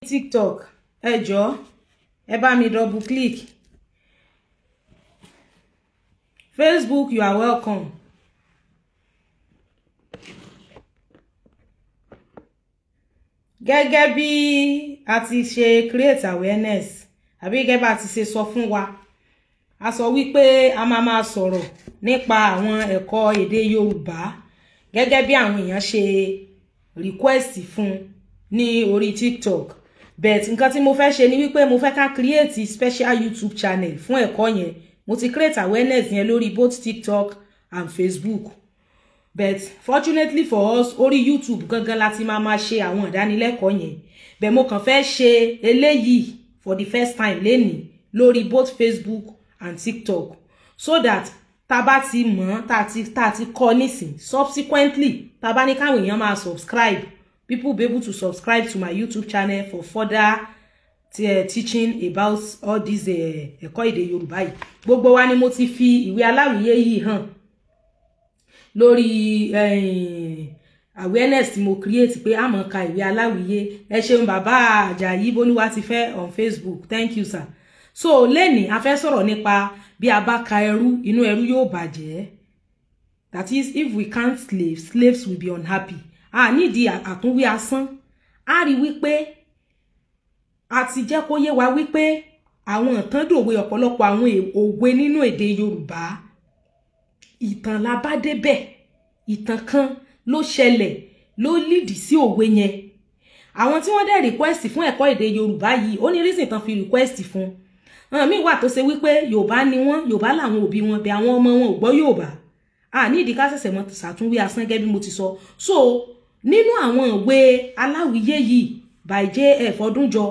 TikTok ẹ jọ̀ọ́ ẹ bá mi double click. Facebook, you are welcome. Gẹ́gẹ́ bí a ti ṣe create awareness àbí gẹ́gẹ́ bá ti ṣe sọ fún wa, a sọ wípé a máa sọ̀rọ̀ nípa àwọn ẹ̀kọ́ èdè Yorùbá gẹ́gẹ́ bí àwọn èèyàn ṣe request fún ní orí TikTok. But nǹkan tí mo fẹ́ ṣe ni wípé mo fẹ́ ká create special YouTube channel fún ẹ̀kọ́ yẹn. Mo ti create awareness yẹn lórí both TikTok and Facebook. But fortunately for us, orí YouTube gangan láti máa ṣe àwọn ìdánilẹ́kọ̀ọ́ yẹn. But mo kàn fẹ́ ṣe eléyìí for the first time lénìí lórí both Facebook and TikTok, so that tá bá ti mọ̀ tá ti kọ́ nísìn, subsequently tá bá ní káwọn èèyàn máa subscribe, people will be able to subscribe to my YouTube channel for further teaching about all these ẹ̀kọ́ èdè Yorùbá yìí. Gbogbo wa ni mo ti fi ìwé aláwìyé yìí hàn lórí awareness tí mo create pé a máa ka ìwé aláwìyé. Ẹ ṣeun bàbá Àjàyí Bolúwatifẹ́ on Facebook, thank you sir. So lẹ́ni a fẹ́ sọ̀rọ̀ nípa bí a bá ka ẹrú, inú ẹrú yóò bàjẹ́. That is, if we count slaves, slaves will be unhappy. A nídìí àtúnwí asán. A rí wípé a ti jẹ́ kó yé wa wípé àwọn ìtàn dòwe ọ̀pọ̀lọpọ̀ àwọn òwe nínú èdè Yorùbá. Ìtàn la bá débẹ̀. Ìtàn kan ló ṣẹlẹ̀ ló lead sí òwe yẹn. Àwọn tí wọ́n dẹ̀ request fún ẹ̀kọ́ èdè Yorùbá yìí, ó ní reason tán fi request fún. Mi wà tó ṣe wípé Yorùbá ni wọ́n, Yorùbá làwọn òbí wọn, bí àwọn ọmọ wọn ò gbọ́ Yorùbá. A ní ìdí ká ṣẹ̀ṣẹ̀ mọ́ ṣàtúnwí asán gẹ́gẹ́ bí mo ti sọ. So nínú àwọn ìwé aláwìyé yìí by J.F. Ọdúnjọ,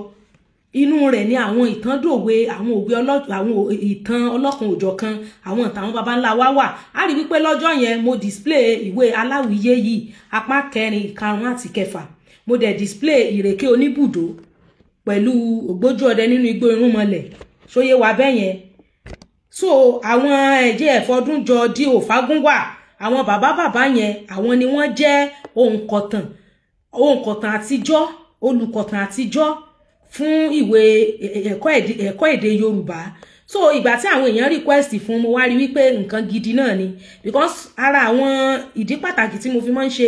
inú rẹ̀ ni àwọn ìtàn dòwe, àwọn òwe àwọn ìtàn ọlọ́kan òjọ̀kan, àwọn ìtàn àwọn baba ńlá wa wà. A rí wípé lọ́jọ́ yẹn mo display ìwé aláwìyé yìí apá 4, 5 àti 6. Mo dẹ̀ display ìrèké oníbùdó pẹ̀lú ògbójú ọdẹ nínú igbó irúnmọlẹ̀. Ṣóyé wa bẹ́yẹn. So àwọn J.F. Ọdúnjọ di Òfágúnwà, àwọn bàbá yẹn, àwọn ni wọ́n jẹ́ òǹkọ̀tàn àtijọ́, olùkọ̀tàn àtijọ́ fún ìwé ẹ̀kọ́ èdè Yorùbá. So ìgbà tí àwọn èèyàn request fún, mo wá rí wípé nǹkan gidi náà ni, because ara àwọn ìdí pàtàkì tí mo fi máa ń ṣe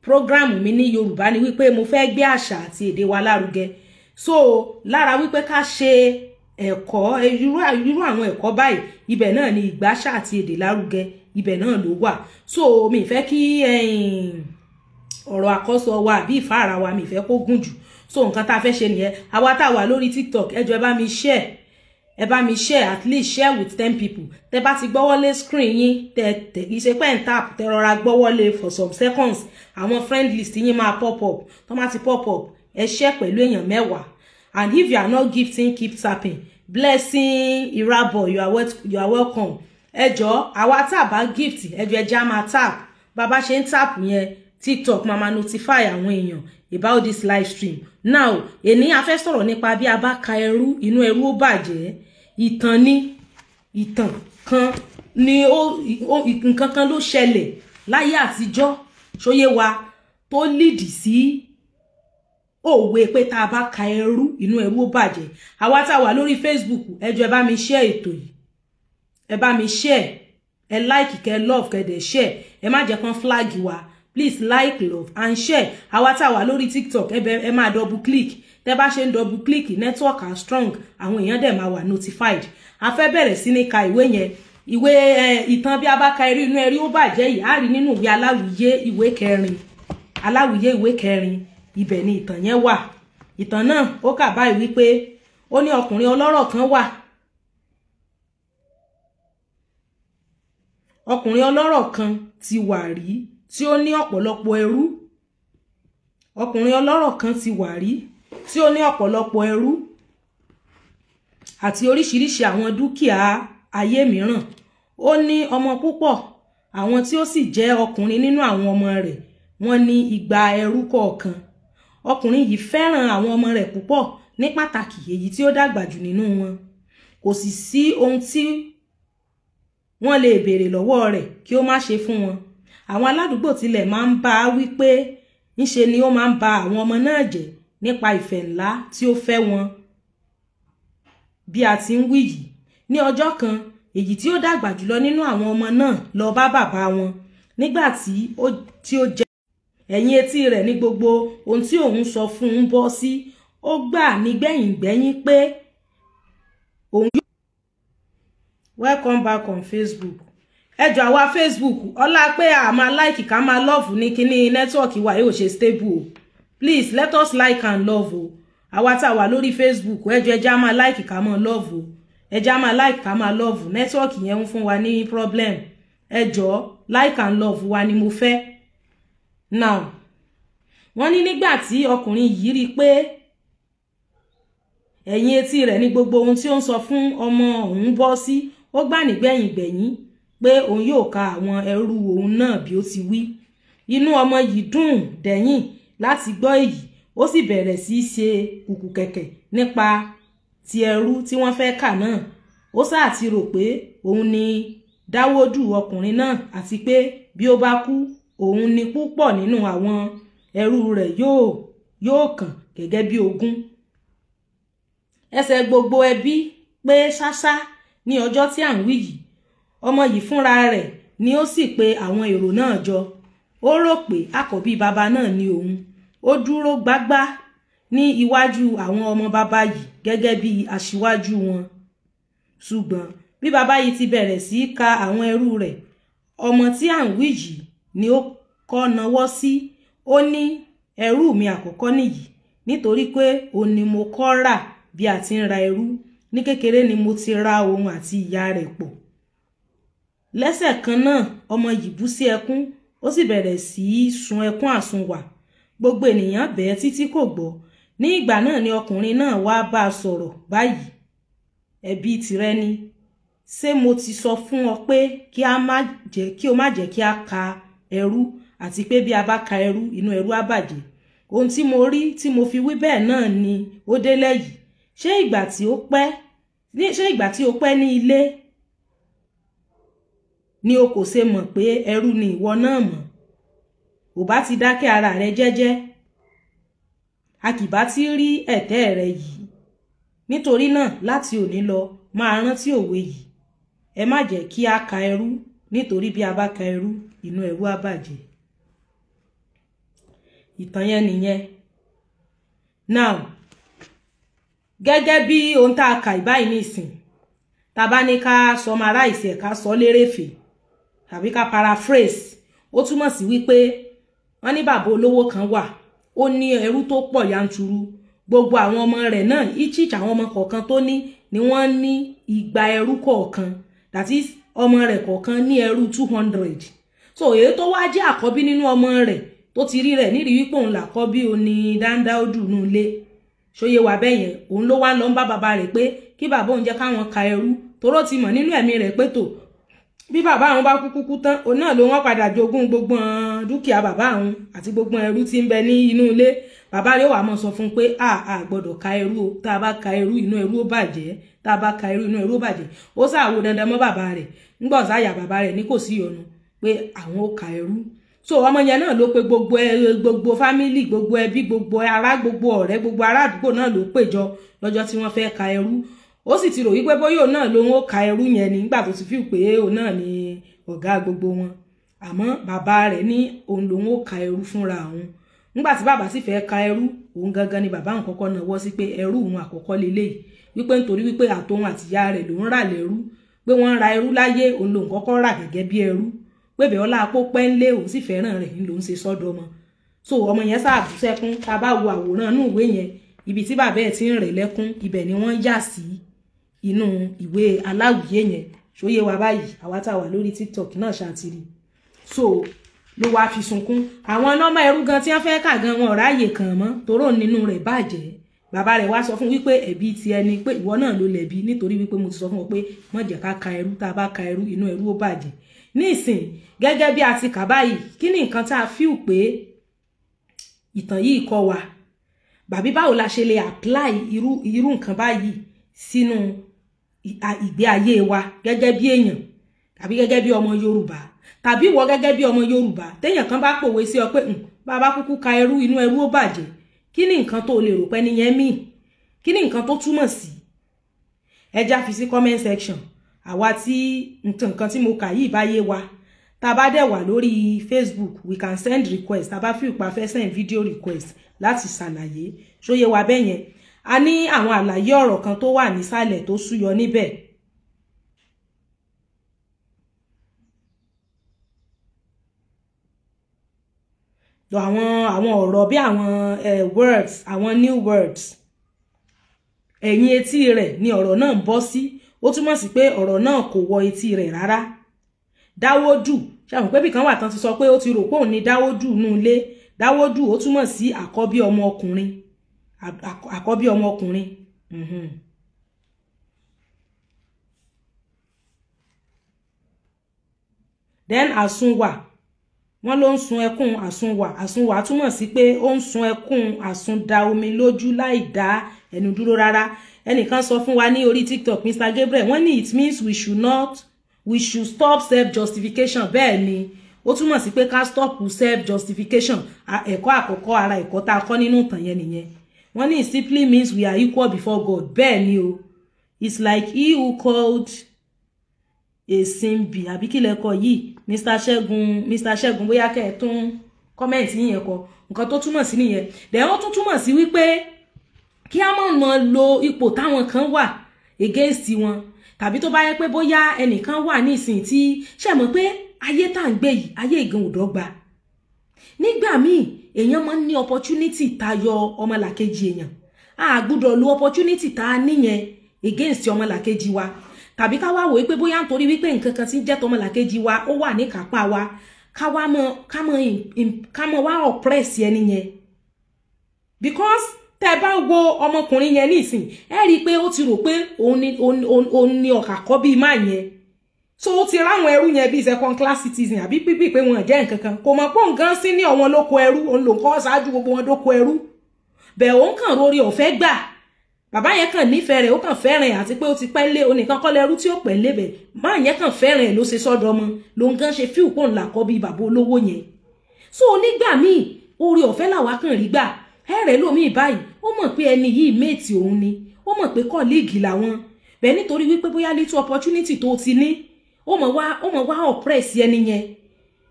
program mi ní Yorùbá ni wípé mo fẹ́ gbé àṣà àti èdè wa lárugẹ. So lára wípé ká ṣe ẹ̀kọ́ irú àwọn ẹ̀kọ́ báyìí, ibẹ̀ náà ni ìgbàṣà àti èdè lárugẹ, ibẹ̀ náà ló wà. So mi fẹ́ kí ọ̀rọ̀ àkọ́sọ wa àbí ìfáàrà wa mi fẹ́ kó gùn jù. So nǹkan tá fẹ́ ṣe nìyẹn. Àwa tá wà lórí TikTok, ẹ jọ̀ọ́ ẹ bá mi share, at least share with 10 people. Tẹ́ bá ti gbọ́wọ́lé screen yín, tẹ́ iṣẹ́ pẹ́ ń tap, tẹ́ rọra gbọ́wọ́lé for some seconds, àwọn friend list yín máa pop up. Tó má ti pop up, ẹ share pẹ̀lú èèyàn 10. And if you are not gifting, keep tapping. Blessing Irabo, you are welcome. Ẹ jọ̀ọ́ àwa tá bá gift, ẹ jọ̀ọ́ ẹ já máa tap. Bàbá ṣe ń tap yẹn, TikTok máa notify àwọn èèyàn about this live stream. Now, èní a fẹ́ sọ̀rọ̀ nípa bí a bá ka ẹrú, inú ẹrú ó bàjẹ́. Ìtàn kan ni nǹkan kan ló ṣẹlẹ̀ láyé àtijọ́, ṣóyé wa, tó lead sí òwe pé tá bá ka ẹrú, inú ẹrú ó bàjẹ́. Àwa tá wà lórí Facebook, ẹ jọ̀ọ́ ẹ bá mi share ètò yìí. Ẹ bá mi share, ẹ like, kẹ́ love, kẹ́ dẹ̀ share. Ẹ má jẹ́ kán flag wa. Please like, love and share. Àwa tá wà lórí TikTok, ẹ máa double click. Tẹ́ bá ṣe ń double click, network are strong. Àwọn èèyàn dẹ̀ máa wà notified. A fẹ́ bẹ̀rẹ̀ sí ní ka ìwé yẹn. Ìwé ìtàn bí a bá ka ẹrú, inú ẹrú ó bàjẹ́ yìí. A rí nínú ìwé aláwìyé ìwé 4. Aláwìyé ìwé 4. Ibẹ̀ ni ìtàn yẹn wà. Ìtàn náà ó kà báyìí wípé ó ní ọkùnrin ọlọ́rọ̀ kan wà. Ọkùnrin ọlọ́rọ̀ kan ti wà rí tí ó ní ọ̀pọ̀lọpọ̀ ẹrú. Ọkùnrin ọlọ́rọ̀ kan ti wà rí tí ó ní ọ̀pọ̀lọpọ̀ ẹrú àti oríṣiríṣi àwọn dúkìá ayé mìíràn. Ó ní ọmọ púpọ̀, àwọn tí ó sì jẹ́ ọkùnrin nínú àwọn ọmọ rẹ̀, wọ́n ní 200 ẹrú kọ̀ọ̀kan. Ọkùnrin yìí fẹ́ràn àwọn ọmọ rẹ̀ púpọ̀, ní pàtàkì èyí tí ó dàgbà jù nínú wọn. Kò sì sí ohun tí wọ́n lè béèrè lọ́wọ́ rẹ̀ kí ó má ṣe fún wọn. Àwọn aládùúgbò tilẹ̀ máa ń bá wí pé ńṣe ni ó máa ń ba àwọn ọmọ náà jẹ́ nípa ìfẹ́ ńlá tí ó fẹ́ wọn bí a ti ń wí yìí. Ní ọjọ́ kan èyí tí ó dàgbà jùlọ nínú àwọn ọmọ náà lọ bá bàbá wọn nígbà tí ó jẹ ẹ̀yìn etí rẹ̀ ní gbogbo ohun tí òun sọ fún un bọ́ sí. Ó gbà nígbẹ̀yìngbẹ́yìn pé òun yóò. Welcome back on Facebook. Ẹjọ́ àwa Facebook ọlá pé a máa like ká máa love ní kíní network wa yóò ṣe stable o. Please let us like and love o. Àwa tá wà lórí Facebook ẹjọ́ ẹjá máa like ká máa love o. Ẹjá máa like ká máa love. Network yẹn ń fún wa ní problem. Ẹjọ́ like and love wa ni mo fẹ́. Now wọ́n ní nígbà tí ọkùnrin yìí rí pé ẹ̀yìn etí rẹ̀ ní gbogbo ohun tí ó ń sọ fún ọmọ òun bọ́ sí, ó gbà nígbẹ̀yìngbẹ́yìn pé òun yóò ka àwọn ẹrú òun náà bí ó ti wí. Inú ọmọ yìí dùn dẹ̀yìn láti gbọ́ èyí, ó sì bẹ̀rẹ̀ sí í ṣe kùkù kẹ̀kẹ̀ nípa ti ẹrú tí wọ́n fẹ́ kà náà. Ó sáà ti rò pé òun ni Dáwódù ọkùnrin náà àti pé bí ó bá kú òun ni púpọ̀ nínú àwọn ẹrú rẹ̀ yóò kàn gẹ́gẹ́ bí ogún. Ẹsẹ̀ gbogbo ẹbí pé ṣáṣá ní ọjọ́ tí à ń wí yìí. Ọmọ yìí fúnra rẹ̀ ni ó sì pe àwọn èrò náà jọ. Ó rò pé àkọ́bí bàbá náà ni òun. Ó dúró gbágbá ní iwájú àwọn ọmọ bàbá yìí gẹ́gẹ́ bí aṣíwájú wọn. Ṣùgbọ́n bí bàbá yìí ti bẹ̀rẹ̀ sí í ka àwọn ẹrú rẹ̀, ọmọ tí à ń wí yìí ni ó kọ́ nawọ́ sí. Ó ní ẹrú mi àkọ́kọ́ nìyí, nítorí pé òun ni mo kọ́ rà bí a ti ń ra ẹrú. Ní kékeré ni mo ti ra òun àti ìyá rẹ̀ pọ̀. Lẹ́sẹ̀ kan náà ọmọ yìí bú sí ẹkún, ó sì bẹ̀rẹ̀ sí í sun ẹkún àsunwà. Gbogbo ènìyàn bẹ̀ẹ́ títí kò gbọ́. Ní ìgbà náà ni ọkùnrin náà wá bá a sọ̀rọ̀ báyìí. Ẹ̀bi tìrẹ ni. Ṣé mo ti sọ fún ọ pé kí o má jẹ́ kí a ka ẹrú, àti pé bí a bá ka ẹrú inú ẹrú á bàjẹ́? Ohun tí mo rí tí mo fi wí bẹ́ẹ̀ náà ni ó délẹ̀ yìí. Ṣé ìgbà tí ó pẹ́ ní ilé ni o kò ṣe mọ̀ pé ẹrú ni ìwọ náà mọ̀? Ò bá ti dákẹ́ ara rẹ jẹ́jẹ́, a kì bá ti rí ẹ̀tẹ́ rẹ yìí. Nítorí náà láti òní lọ máa rántí òwe yìí. Ẹ má jẹ́ kí a ka ẹrú, nítorí bí a bá ka ẹrú inú ẹrú á bàjẹ́. Ìtàn yẹn nìyẹn. Now gẹ́gẹ́ bí ohun tá a kà báyìí nísìn, tá bá ní ká summarize ẹ̀, ká sọ lérèfé tàbí ká paraphrase, ó túmọ̀ sí wípé wọ́n ní bàbá olówó kan wà, ó ní ẹrú tó pọ̀ yanturu. Gbogbo àwọn ọmọ rẹ̀ náà, each àwọn ọmọ kọ̀ọ̀kan tó ní ni wọ́n ní 200 ẹrú kọ̀ọ̀kan. That is ọmọ rẹ̀ kọ̀ọ̀kan ní ẹrú 200. So èyí tó wá jẹ́ àkọ́bí nínú ọmọ rẹ̀ tó ti rí rẹ̀ nírí wípé òun làkọ́bí òní Dáúdù nù ilé. Ṣóyé wa bẹ́yẹn, òun ló wá lọ ń bá bàbá rẹ̀ pé kí bàbá òun jẹ́ káwọn ka ẹrú, toró ti mọ̀ nínú ẹ̀mí rẹ̀ pé tó bí bàbá àwọn bá kúkú tán, òun náà ló wọ́n padà jogún gbogbo dúkìá bàbá àwọn àti gbogbo ẹrú tí ń bẹ ní inú ilé. Bàbá rẹ̀ wá mọ̀ sọ fún pé a gbọ́dọ̀ ka ẹrú o, tá a bá ka ẹrú inú ẹrú ó bàjẹ́, tá a bá ka ẹrú inú ẹrú ó bàjẹ́. Ó ṣàwò dandan mọ́ bàbá rẹ̀, ńgbọ́ sáyà bàbá rẹ̀ ní kò sí ìyọnu pé àwọn ó ka ẹrú. So ọmọ yẹn náà ló pe gbogbo fámílì, gbogbo ẹbí, gbogbo ará, gbogbo ọ̀rẹ́, gbogbo ará àdúgbò náà ló péjọ lọ́jọ́ tí wọ́n fẹ́ ka ẹrú. Ó sì ti rò wípé bóyá òun náà ló ń ka ẹrú yẹn ní nígbà tó ti fi pé òun náà ni ọ̀gá gbogbo wọn. Àmọ́ bàbá rẹ̀ ní òun lòun ó ka ẹrú fúnra òun. Nígbà tí bàbá sì fẹ́ ka ẹrú, òun gangan ni bàbá òun kọ́kọ́ náwó sí pé ẹrú òun àkọ́kọ́ leléyìí, wípé nítorí wípé àtòun àtìyá rẹ̀ ló ń rà lẹ́rú, pé wọ́n ra ẹrú láyé, òun lòun kọ́kọ́ rà gẹ́gẹ́ bí ẹrú, pé bẹ́ẹ̀ ọlá apó pẹ́ńlé òun sì fẹ́ràn rẹ̀ ń lòun ṣe sọ́dọ̀ ọmọ. So ọmọ yẹn sáà bú sẹ́kún. Tá bá wo àwòrán inú ìwé yẹn, ibi tí bàbá ẹ̀ ti ń rẹ̀ lẹ́kún, ibẹ̀ ni wọ́n yà sí inú ìwé aláwìyé yẹn. Ṣóyé wa báyìí, àwa tá wà lórí TikTok náà ṣàtìrí. So ló wá fi sunkún. Àwọn nọ́mọ ẹrú gan tí wọ́n fẹ́ kà gan wọn ráyè kàn mọ́, toró nínú rẹ̀ bàjẹ́. Bàbá rẹ̀ wá sọ fún wípé ẹ̀bi ti ẹni, pé ìwọ náà ló lẹ̀bi, nítorí wípé mo ti sọ fún ọ pé má jẹ́ ká ka ẹrú, tá bá ka ẹrú inú ẹrú ó bàjẹ́. Nísìn gẹ́gẹ́ bí a ti kà báyìí, kí ni nǹkan tá a feel pé ìtàn yìí kọ́ wa? Bàbí báwo la ṣe lè apply irú nǹkan báyìí sínú ìgbé ayé wa gẹ́gẹ́ bí èèyàn, tàbí gẹ́gẹ́ bí ọmọ Yorùbá, tàbí wọ gẹ́gẹ́ bí ọmọ Yorùbá téèyàn kan bá pòwe sí ọ pé bàbá kúkú ka ẹrú inú ẹrú ó bàjẹ́, kí ni nǹkan tó lè rò pé nìyẹn mean kí ni nǹkan tó túmọ̀ sí ẹ já fi sí comment section àwa tí nǹkan tí mo kà yìí bá yé wa tá bá dẹ̀ wà lórí Facebook we can send request tá bá fi pa fẹ́ send video request láti ṣàlàyé ṣó yé wa bẹ́ẹ̀ yẹn a ní àwọn àlàyé ọ̀rọ̀ kan tó wà nísàlẹ̀ tó súyọ níbẹ̀ àwọn ọ̀rọ̀ bí àwọn words àwọn new words ẹ̀yìn etí rẹ̀ ni ọ̀rọ̀ náà ń bọ́ sí ó túmọ̀ sí pé ọ̀rọ̀ náà kò wọ etí rẹ̀ rárá dáwódù ṣàmù pé bí kan wà tán ti sọ pé ó ti rò pé òun ni dáwódù nú ilé dáwódù ó túmọ̀ sí àkọ́bí ọmọ ọkùnrin àkọ́bí ọmọ ọkùnrin then àsunwà wọ́n ló ń sun ẹkún àsunwà túmọ̀ sí pé ó ń sun ẹkún àsunda omi lójú láì dá ẹnu dúró rárá ẹnìkan sọ fún wa ní orí TikTok Mr. Gabriel wọ́n ní it means we should stop self justification bẹ́ẹ̀ ni ó túmọ̀ sí pé ká stop self justification ẹ̀kọ́ àkọ́kọ́ ara ẹ̀kọ́ tá a kọ́ nínú ìtàn yẹn nìyẹn wọ́n ní it simply means we are equal before God bẹ́ẹ̀ ni o it's like he who called a simbi àbí kí lẹ́kọ̀ọ́ yìí Mr. Ṣẹ́gun bóyá kẹ́ ẹ tún kọ́mẹ̀ntì yẹn kọ nǹkan tó túmọ̀ sí nìyẹn then ó tún túmọ̀ sí wípé kí a mọ̀ lo ipò táwọn kan wà against wọn tàbí tó bá yẹ pé bóyá ẹnìkan wà ní ìsìn tí ṣe mọ̀ pé ayé tá ń gbé yìí ayé ìgan ò dọ́gba nígbà míì èèyàn máa ń ní opportunity tayọ ọmọlàkejì èèyàn a gbọ́dọ̀ lo opportunity tá a níyẹn against ọmọlàkejì wa tàbí ká wá wò wípé bóyá nítorí wípé nǹkan kan tí ń jẹ́ tọmọlàkejì wa ó wà ní kápá wa ká mọ̀ wá oppress ẹni yẹn because tẹ́ bá wo ọmọkùnrin yẹn nísìn ẹ rí i pé ó ti rò pé òun ni ọ̀kàkọ́ bíi máa yẹn so ó ti ráwọn ẹrú yẹn bíi second class citizen àbí pípì pé wọn jẹ́ nǹkan kan kò mọ̀ pé òun gan sí ní ọ̀wọ́n lóko ẹrú òun ló ń kọ́ ṣáájú gbogbo wọn dóko ẹrú bẹ́ẹ̀ òun kàn rórí ọ̀fẹ́ gbà bàbá yẹn kàn nífẹ̀ẹ́ rẹ̀ ó kàn fẹ́ràn àti pé ó ti pẹ́ lé onìkan kọ́ lẹ́rú tí ó pẹ́ lébẹ̀ máa yẹn kàn fẹ́ràn ẹ̀ ló ṣe sọ́dọ̀ ọmọ ló ń gan ṣe fíù pò ńlá kọ́ bí bàbá olówó yẹn so nígbà míì orí ọ̀fẹ́ làwa kàn rí gbà ẹ̀rẹ̀ lómi báyìí ó mọ̀ pé ẹni yìí méètì òun ni ó mọ̀ pé kọ́líìgì làwọn bẹ́ẹ̀ nítorí wípé bóyá little opportunity tó ti ní ó mọ̀ wá oppress ẹni yẹn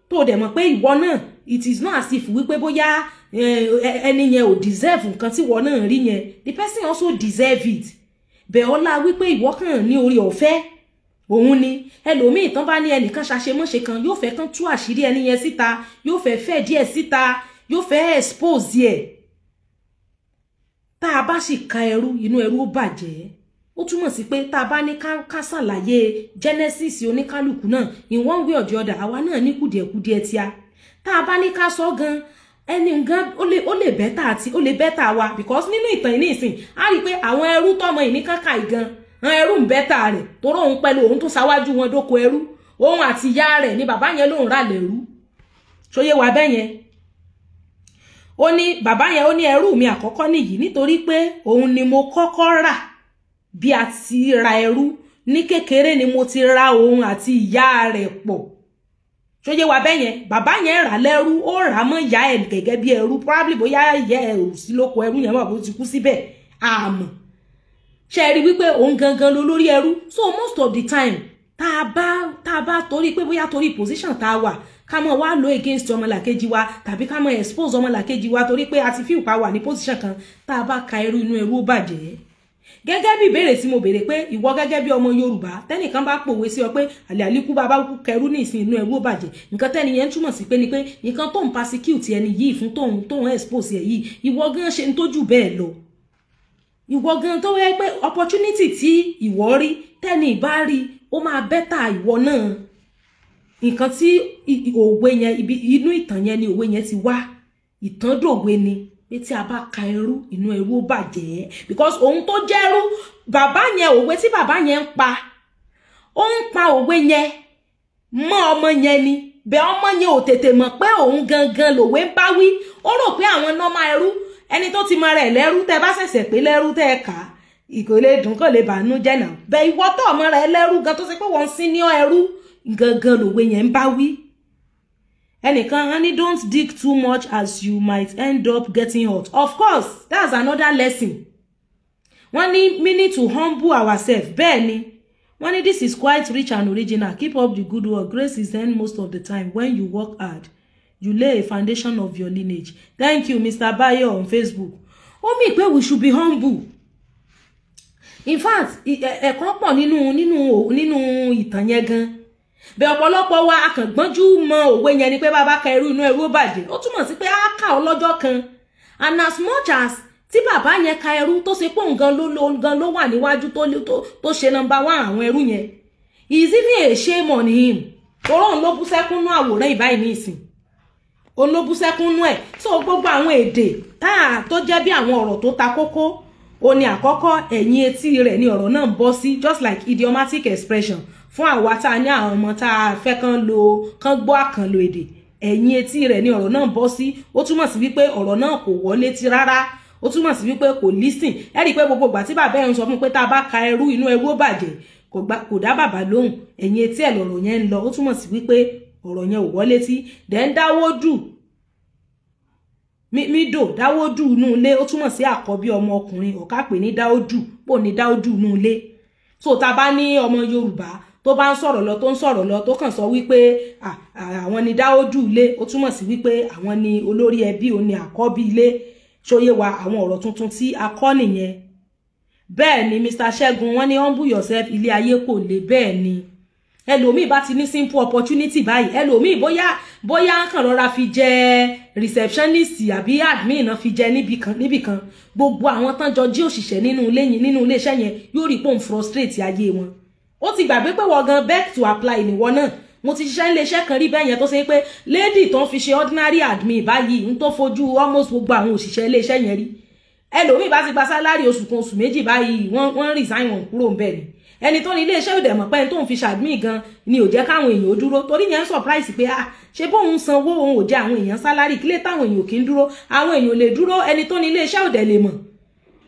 tó dẹ̀ mọ̀ pé ìwọ náà it is not as if wípé bóyá ẹni yẹn ò deserve nǹkan tí ìwọ náà rí yẹn the person also deserve it bẹ́ẹ̀ ọlá wípé ìwọ kàn ní orí ọ̀fẹ́ òun ni ẹlòmíì tán bá ní ẹnìkan ṣàṣemọ́ṣe kan yóò fẹ́ kán tú àṣírí ẹni yẹn síta yóò fẹ́ díẹ̀ síta yóò fẹ́ expose ẹ̀ tá a bá sì ka ẹrú inú ẹrú ó bàjẹ́ ó túmọ̀ sí pé tá a bá ní ká ṣàlàyé genesis oníkálùkù náà in one way or the other àwa náà ní kùdìẹ̀kùdìẹ̀ tíá tá a bá ní ká sọ gan ẹni gan ó lè bẹ́tà wa because nínú ìtàn ìní ìsìn á rí i pé àwọn ẹrú tọmọ ìní kankan ìgan àwọn ẹrú ń bẹ́tà rẹ̀ toró òun pẹ̀lú òun tó ṣáwájú wọn dóko ẹrú òun àti ìyá rẹ̀ ni bàbá yẹn lòun rà lẹ́rú ṣóyé wa bẹ́ẹ̀ yẹn ó ní bàbá yẹn ó ní ẹrú mi àkọ́kọ́ nìyí nítorí pé òun ni mo kọ́kọ́ rà bí a ti ra ẹrú ní kékeré ni mo ti ra òun àti ìyá rẹ̀ pọ̀ ṣóyé wa bẹ́ẹ̀ yẹn bàbá yẹn rà lẹ́rú ó rà mọ́ ìyá ẹ̀ gẹ́gẹ́ bí ẹrú probably bóyá ìyá ẹ̀ ò sí lóko ẹrú yẹn mọ̀ bó ti kú síbẹ̀ àmọ́ ṣe rí wípé òun gangan ló lórí ẹrú so most of the time tá a bá torí pé bóyá torí position tá a wà ká mọ̀ wá lo against ọmọlàkejì wa tàbí ká mọ̀ expose ọmọlàkejì wa torí pé a ti feel pa wà ní position kan tá a bá ka ẹrú inú ẹrú ó bàjẹ́ gẹ́gẹ́ bí ìbéèrè tí mo béèrè pé ìwọ gẹ́gẹ́ bí ọmọ Yorùbá tẹ́nìkan bá pòwe sí ọ pé àlè àlíkú bàbá kú kẹrú ní ìsìn inú ẹrú ó bàjẹ́ nǹkan tẹ́ni yẹn túmọ̀ sí pé ni pé nǹkan tó ń persecute ẹni yìí fún tóun expose ẹ̀ yìí ìwọ gan ṣe ń tójú bẹ́ẹ̀ lọ ìwọ gan tó yẹ pé opportunity tí ìwọ rí tẹ́ni ìbá rí ó máa bẹ́tà ìwọ náà nǹkan tí òwe yẹn inú ìtàn yẹn ni òwe yẹn ti wá ìtàn dòwe ni pé tí a bá ka ẹrú inú ẹrú ó bàjẹ́ because ohun tó jẹ́rú bàbá yẹn òwe tí bàbá yẹn ń pa ó ń pa òwe yẹn mọ́ ọmọ yẹn ni bẹ́ẹ̀ ọmọ yẹn ò tètè mọ̀ pé òun gangan lòwe ń bá wí ó rò pé àwọn nọ́mà ẹrú ẹni tó ti mọ rẹ̀ lẹ́rú tẹ́ bá ṣẹ̀ṣẹ̀ pé lẹ́rú tẹ́ kà ìkòlè dùn kò lè bànú jẹ́ náà bẹ́ẹ̀ ìwọ tó ọmọ rẹ̀ lẹ́rú gan tó ṣe pé wọ́n sí ní ẹrú gangan lòwe yẹn ń bá wí ẹnìkan honey don't dig too much as you might end up getting hurt. Of course, that's another lesson. Wọ́n ní we need to humble ourselves. Bẹ́ẹ̀ ni. Wọ́n ní this is quite rich and original. Keep up the good work. Grace is then most of the time. When you work hard, you lay a foundation of your lineage. Thank you, Mr. Bayo on Facebook. Ó mì pé we should be humble. In fact, ẹ̀kọ́ pọ̀ nínú ìtàn yẹn gan. Bẹ́ẹ̀ ọ̀pọ̀lọpọ̀ wa akàngbọ́njú mọ òwe yẹn ni pé bàbá ka ẹrú inú ẹrú ó bàjẹ́. Ó túmọ̀ sí pé á kà ọ́ lọ́jọ́ kan. And as much as tí bàbá yẹn ka ẹrú tó ṣe pé òun gan ló wà níwájú tó ṣe number 1 àwọn ẹrú yẹn, is even a shame on him. Òun ló bú sẹ́kún nú àwòrán ìbáyìí ní ìsìn. Òun ló bú sẹ́kún nú ẹ̀. So gbogbo àwọn èdè tó jẹ́ bí àwọn ọ̀rọ̀ tó ta kókó, ó ní àkọ́kọ́ ẹ̀yìn etí rẹ̀ ni ọ̀rọ̀ náà ń bọ́ sí, just like idiomatic expression fún àwa tá ní àwọn ọmọ tá a fẹ́ kán gbọ́ àkànlò èdè. Ẹ̀yìn etí rẹ̀ ni ọ̀rọ̀ náà ń bọ́ sí. Ó túmọ̀ sí wípé ọ̀rọ̀ náà kò wọlé tí rárá. Ó túmọ̀ sí wípé kò listen. Ẹ rí pé gbogbo ìgbà tí bàbá ẹ̀ ń sọ fún pé tá bá ka ẹrú inú ẹrú ó bàjẹ́, kò dá bàbá lóhùn. Ẹ̀yìn etí ẹ̀ lọ̀rọ̀ yẹn ń lọ. Ó túmọ̀ sí wípé ọ̀rọ̀ yẹn ò wọlé tí. Then dáwọ́dù mídò dáwọ́dù inú ilé. Ó túmọ̀ sí àkọ́bí ọmọ ọkùnrin. Ọ̀ká pè ní dáwọ́dù, pò ní dáwọ́dù inú ilé. So tá bá ní ọmọ Yorùbá tó bá ń sọ̀rọ̀ lọ tó kàn sọ wípé àwọn ni dáwọ́dù ilé, ó túmọ̀ sí wípé àwọn ni olórí ẹbí, ó ní àkọ́bí ilé. Ṣóyé wa àwọn ọ̀rọ̀ tuntun tí a kọ́ nìyẹn. Bẹ́ẹ̀ ni Mr. Ṣẹ́gun wọ́n ní humble yourself, ilé ayé kò le. Bẹ́ẹ̀ ni ẹlòmíì bá ti ní simple opportunity báyìí, ẹlòmíì bóyá kàn rọra fi jẹ receptionist àbí admin náà fi jẹ níbì kan, gbogbo àwọn tán jọ jí òṣìṣẹ́ nínú iléeṣẹ́ yẹn yóò rí pé òun frustrate ayé wọn. Ó ti gbàgbé pé wọ́n gan back to apply níwọ náà. Mo ti ṣiṣẹ́ iléeṣẹ́ kan rí bẹ́ẹ̀ yẹn tó ṣe pé lady tó ń fi ṣe ordinary admin báyìí ń tó fojú almost gbogbo àwọn òṣìṣẹ́ iléeṣẹ́ yẹn rí. Ẹlòmíì bá ti gba sálárì oṣù kan oṣù méjì báyìí wọ́n resign wọn kúrò ńbẹ̀ ni. Ẹni tó ní iléeṣẹ́ ò dẹ̀ mọ̀ pé ẹni tó ń fi ṣàdmìn gan ni ò jẹ́ káwọn èèyàn ó dúró, torí yẹn ń surprise pé ṣe bóun sanwó òun ò jẹ àwọn èèyàn sálárì kílé táwọn èèyàn ò kí ń dúró. Àwọn èèyàn lè dúró, ẹni tó ní iléeṣẹ́ ò dẹ̀ lè mọ̀,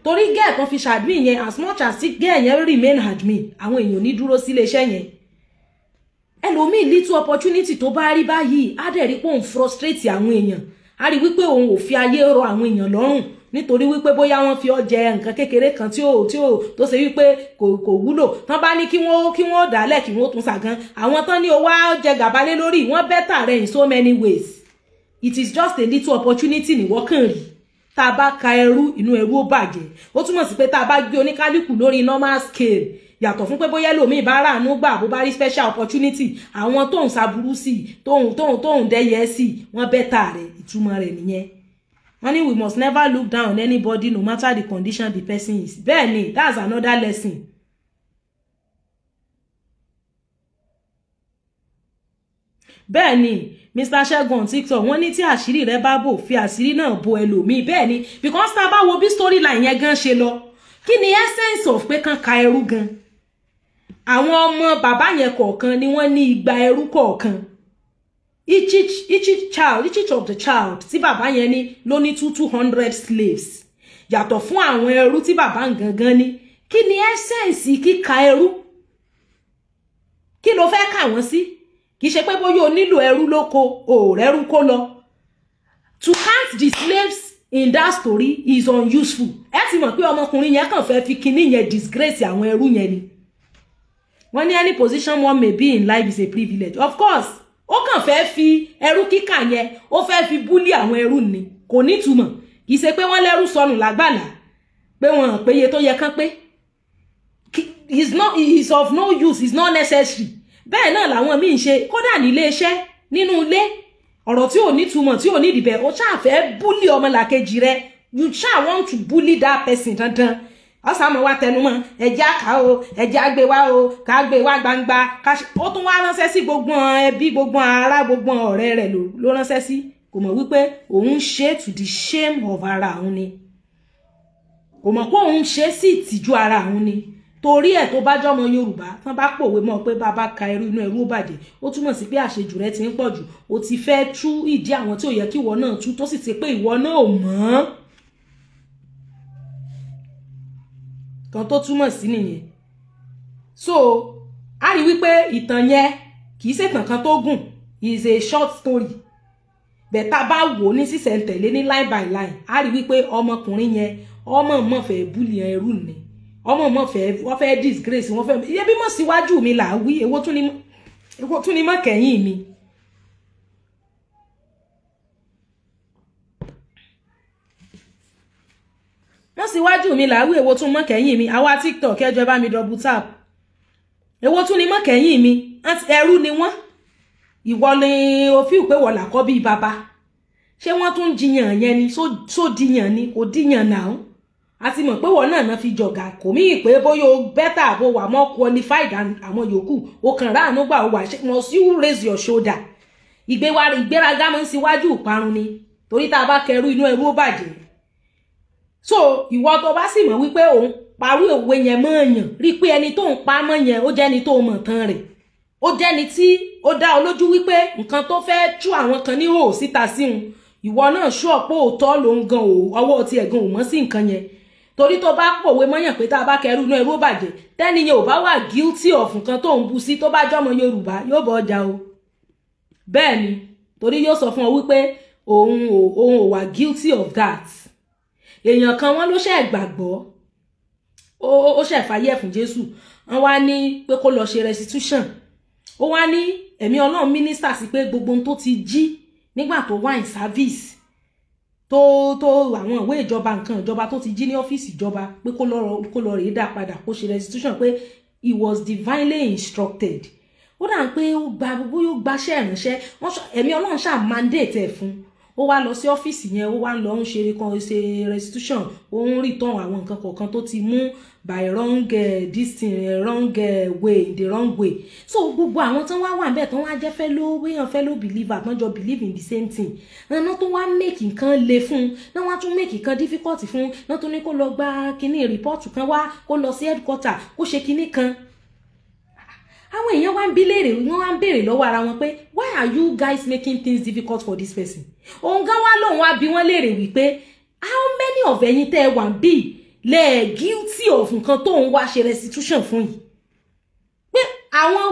torí gẹ́ẹ̀ kan fi ṣàdmìn yẹn as much as gẹ́ẹ̀ yẹn remain admin, àwọn èèyàn ní dúró sí iléeṣẹ́ yẹn. Ẹlòmíì little opportunity tó bá rí báyìí á dẹ̀ rí pé òun frustrate àwọn èèyàn, á rí wípé òun ò fi ayé rọ àwọn èèyàn lọ́rùn nítorí wípé bóyá wọ́n fi ọ jẹ nǹkan kékeré kan tó ṣe wípé kò wúlò. Tán bá ní kí wọ́n dálẹ̀ kí wọ́n tún ṣàgán, àwọn tán ní ó wá jẹ gàbálé lórí wọ́n better rẹ̀ in so many ways. It is just a little opportunity ní wọ́n kàn rí. Tá bá ka ẹrú inú ẹrú ó bàjẹ́, ó túmọ̀ sí pé tá bá gbé oníkálùkù lórí normal scale, yàtọ̀ fún pé bóyá lòmíì bá ràánú gbà bó bá rí special opportunity, àwọn tóun ṣaburú sí tóun dẹ́yẹ sí wọ́n better rẹ̀. Ìtumọ̀ rẹ̀ nìyẹn. Wọ́n ní we must never look down on anybody no matter the condition the person is. Bẹ́ẹ̀ ni, that's another lesson. Bẹ́ẹ̀ ni Mr. Ṣẹ́gun TikTok wọ́n ní tí àṣírí rẹ bá bò fi àṣírí náà bo ẹlòmíì. Bẹ́ẹ̀ ni, because tá bá wo bí storyline yẹn gan ṣe lọ, kí ni essence of pé kàn ka ẹrú gan? Àwọn ọmọ bàbá yẹn kọ̀ọ̀kan ni wọ́n ní igba ẹrú kọ̀ọ̀kan. Each of the child tí bàbá yẹn ní ló ní 200 slaves. Yàtọ̀ fún àwọn ẹrú tí bàbá gangan ní. Kí ni essence kíka ẹrú? Kí ló fẹ́ kà wọ́n sí? Kì í ṣe pé bóyá o nílò ẹrú lóko o rẹ́rú kó lọ. To count the slaves in that story is unuseful. Ẹ ti mọ̀ pé ọmọkùnrin yẹn kàn fẹ́ fi kinní yẹn disgrace àwọn ẹrú yẹn ni. Wọ́n ní any position one may be in life is a privilege. Of course, ó kàn fẹ́ fi ẹrú kíkà yẹn ó fẹ́ fi bully àwọn ẹrú ni. Kò ní túmọ̀. Kì í ṣe pé wọ́n lẹ́rú sọnù lágbàlá pé wọ́n péye tó yẹ kán pé. Is of no use, is not necessary. Bẹ́ẹ̀ náà làwọn míì ń ṣe kódà nílé iṣẹ́ nínú ilé ọ̀rọ̀ tí ò ní túmọ̀ tí ò ní ìdìbẹ̀ ó ṣáà fẹ́ bully ọmọlàkejì rẹ̀. You ṣáà want to bully that person dandan. Ọ̀sàmọ̀ wa tẹnumọ́ ẹ̀já ká o ẹ̀já gbé wá o ká gbé wá gbangba ó tún wá ránṣẹ́ sí gbogbo ẹbí gbogbo ará gbogbo ọ̀rẹ́ rẹ̀ ló ránṣẹ́ sí. Kò mọ̀ wípé òun ṣe to the shame of ara òun ni. Kò mọ̀ pé òun ṣe sí ìtìjú ara òun ni. Torí ẹ̀ tó bá jọmọ Yorùbá tán bá pòwe mọ́ pé bàbá ka ẹrú inú ẹrú ó bàjẹ́, ó túmọ̀ sí pé àṣejù rẹ̀ ti ń pọ̀ jù. Ó ti fẹ́ tú ìdí àwọn tí ò yẹ kí ìwọ náà tú tó sì ti pé ìwọ náà ò mọ̀. Kan tó túmọ̀ sí nìyẹn. So a rí wípé ìtàn yẹn kì í ṣe ìtàn kan tó gùn, is a short story. bẹ́ẹ̀ bá wò ní sísẹ̀ntẹ̀lé ní line by line á rí wípé ọmọkùnrin yẹn ọmọ fẹ́ bully ẹrú ni ọmọ wọ́n fẹ́ disgrace wọ́n fẹ́ iye bí mọ̀ síwájú mi là wí èwo tún ni mọ́ kẹ́yìn mi. wọ́n síwájú mi là wí èwo tún mọ́ kẹ́yìn mi àwa TikTok ẹjọ́ bá mi double tap èwo tún ni mọ́ kẹ́yìn mi ẹrú ni wọ́n ìwọ ni o fi pé wọ́n là kọ́ bí bàbá ṣé wọ́n tún jiyàn yẹn ni so diyàn ni kò diyàn náà àti mọ̀ pé wọ́n náà fi jọ̀gà kò mí pé bóyá o better bó wà more qualified than àwọn yòókù o kàn ráàánú gbà o wà must you raise your shoulder ìgbéraga máa ń síwájú ìparun ni torí tá a bá kẹrù inú ẹrú ó bàjẹ́ so ìwọ tó bá sì mọ̀ wípé òun parú òwe yẹn mọ́ èèyàn rí pé ẹni tó ń pa mọ́ yẹn ó jẹ́ ẹni tó mọ̀ tán rẹ̀ ó jẹ́ ẹni tí ó dá ọ lójú wípé nǹkan tó fẹ́ tú àwọn kan ní hò síta síhun ìwọ náà ṣọ́ pé òótọ́ ló ń gan ọwọ́ ti ẹ̀gan ò mọ́ sí nǹkan yẹn torí tó bá pòwe mọ́yàn pé tá a bá kẹrù inú ẹrú ó bàjẹ́ tẹ́ni yẹn ò bá wà guilty of nǹkan tó ń bu sí tó bá jọmọ Yorùbá yóò bọ́ ọjà o bẹ́ẹ̀ ni torí yóò sọ fún ọ wípé òun ò wà guilty of that èèyàn kan wọ́n ló ṣe gbàgbọ́ ó ṣe fàyè fún Jésù wọ́n wá ní pé kó lọ ṣe restitution ó wá ní ẹ̀mí Ọlọ́run minister sí pé gbogbo ohun tó ti jí nígbà tó wà in service tó àwọn ìwé ìjọba nǹkan ìjọba tó ti jí ní ọ́fíìsì ìjọba pé kó lọ rèé dá padà kó ṣe restitution pé he was divinely instructed ó dà pé ó gba gbogbo yóò gbaṣẹ́ ìránṣẹ́ ẹ̀mí Ọlọ́run ṣáà mandate ẹ̀ fún ó wá lọ sí ọ́fíìsì yẹn ó wá lọ ń ṣe restitution ó ń return àwọn nǹkan kọ̀ọ̀kan tó ti mú by wrong way the wrong way so gbogbo àwọn tán wá wà ńbẹ̀ tán wá jẹ́ fellow believer tán jọ believe in the same thing náà tó wá make nǹkan le fún náà wá tún make nǹkan difficult fún náà tó ní kó lọ gba kíní report kan wá kó lọ sí headquarter kó ṣe kíní kan àwọn èèyàn wá ń bi léèrè wọ́n wá ń béèrè lọ́wọ́ ara wọn pé why are you guys making things difficult for this person òun gan wá lóun wá bi wọ́n léèrè wípé how many of ẹ̀yin tẹ́ ẹ wà ń bì lẹ guilty of nǹkan tó ń wá ṣe restitution fún yìí pé àwọn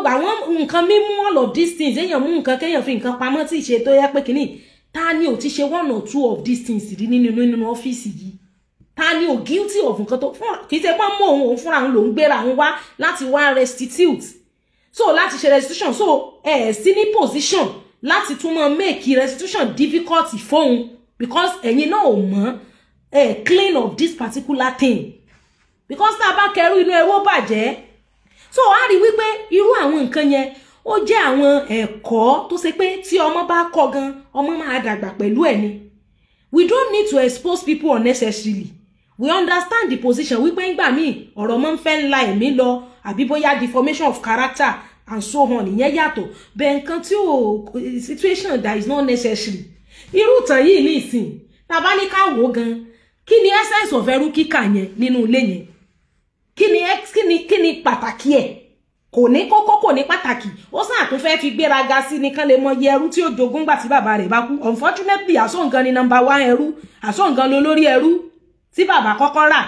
nǹkan mímú all of these things èèyàn mú nǹkan kéèyàn fi nǹkan pamọ́ tí ìṣe tó yẹ pé kínní ta ni ò ti ṣe one or two of these things rí nínú ọ́fíìsì yìí ta ni ò guilty of nǹkan tó kì í ṣe pé mọ́ òun fúnra òun lòún gbéra òun wá láti wá restitute so láti ṣe restitution so sí ní position láti tún mọ́ make restitution difficult fóun because ẹ̀yin náà ò mọ̀ clean of this particular thing because tá a bá kẹrù inú ẹrú ó bàjẹ́ so a rí wípé irú àwọn nǹkan yẹn ó jẹ́ àwọn ẹ̀kọ́ tó ṣe pé tí ọmọ bá kọ́ gan ọmọ máa dàgbà pẹ̀lú ẹ̀ ni we don't need to expose people unnecessarily we understand the position wípé ńgbà míì ọ̀rọ̀ mọ́ ń fẹ́ ńlá ẹ̀mí lọ àbí bóyá deformation of character and so on ìyẹn yàtọ̀ bẹ́ẹ̀ nǹkan tí ó situation that is not necessary irú ìtàn yìí ní ìsìn tàbá ní ká wò gan kí ni essence of ẹrú kíkà yẹn nínú ilé yẹn kí ni pàtàkì ẹ̀ kò ní kókó kò ní pàtàkì ó sáà tún fẹ́ fi gbéraga sí nìkan lè mọ iye ẹrú tí ó jogún gbà tí bàbá rẹ̀ bá kú unfortunately àsọ̀ǹgan ni number 1 ẹrú àsọ̀ǹgan ló lórí ẹrú tí bàbá kọ́kọ́ rà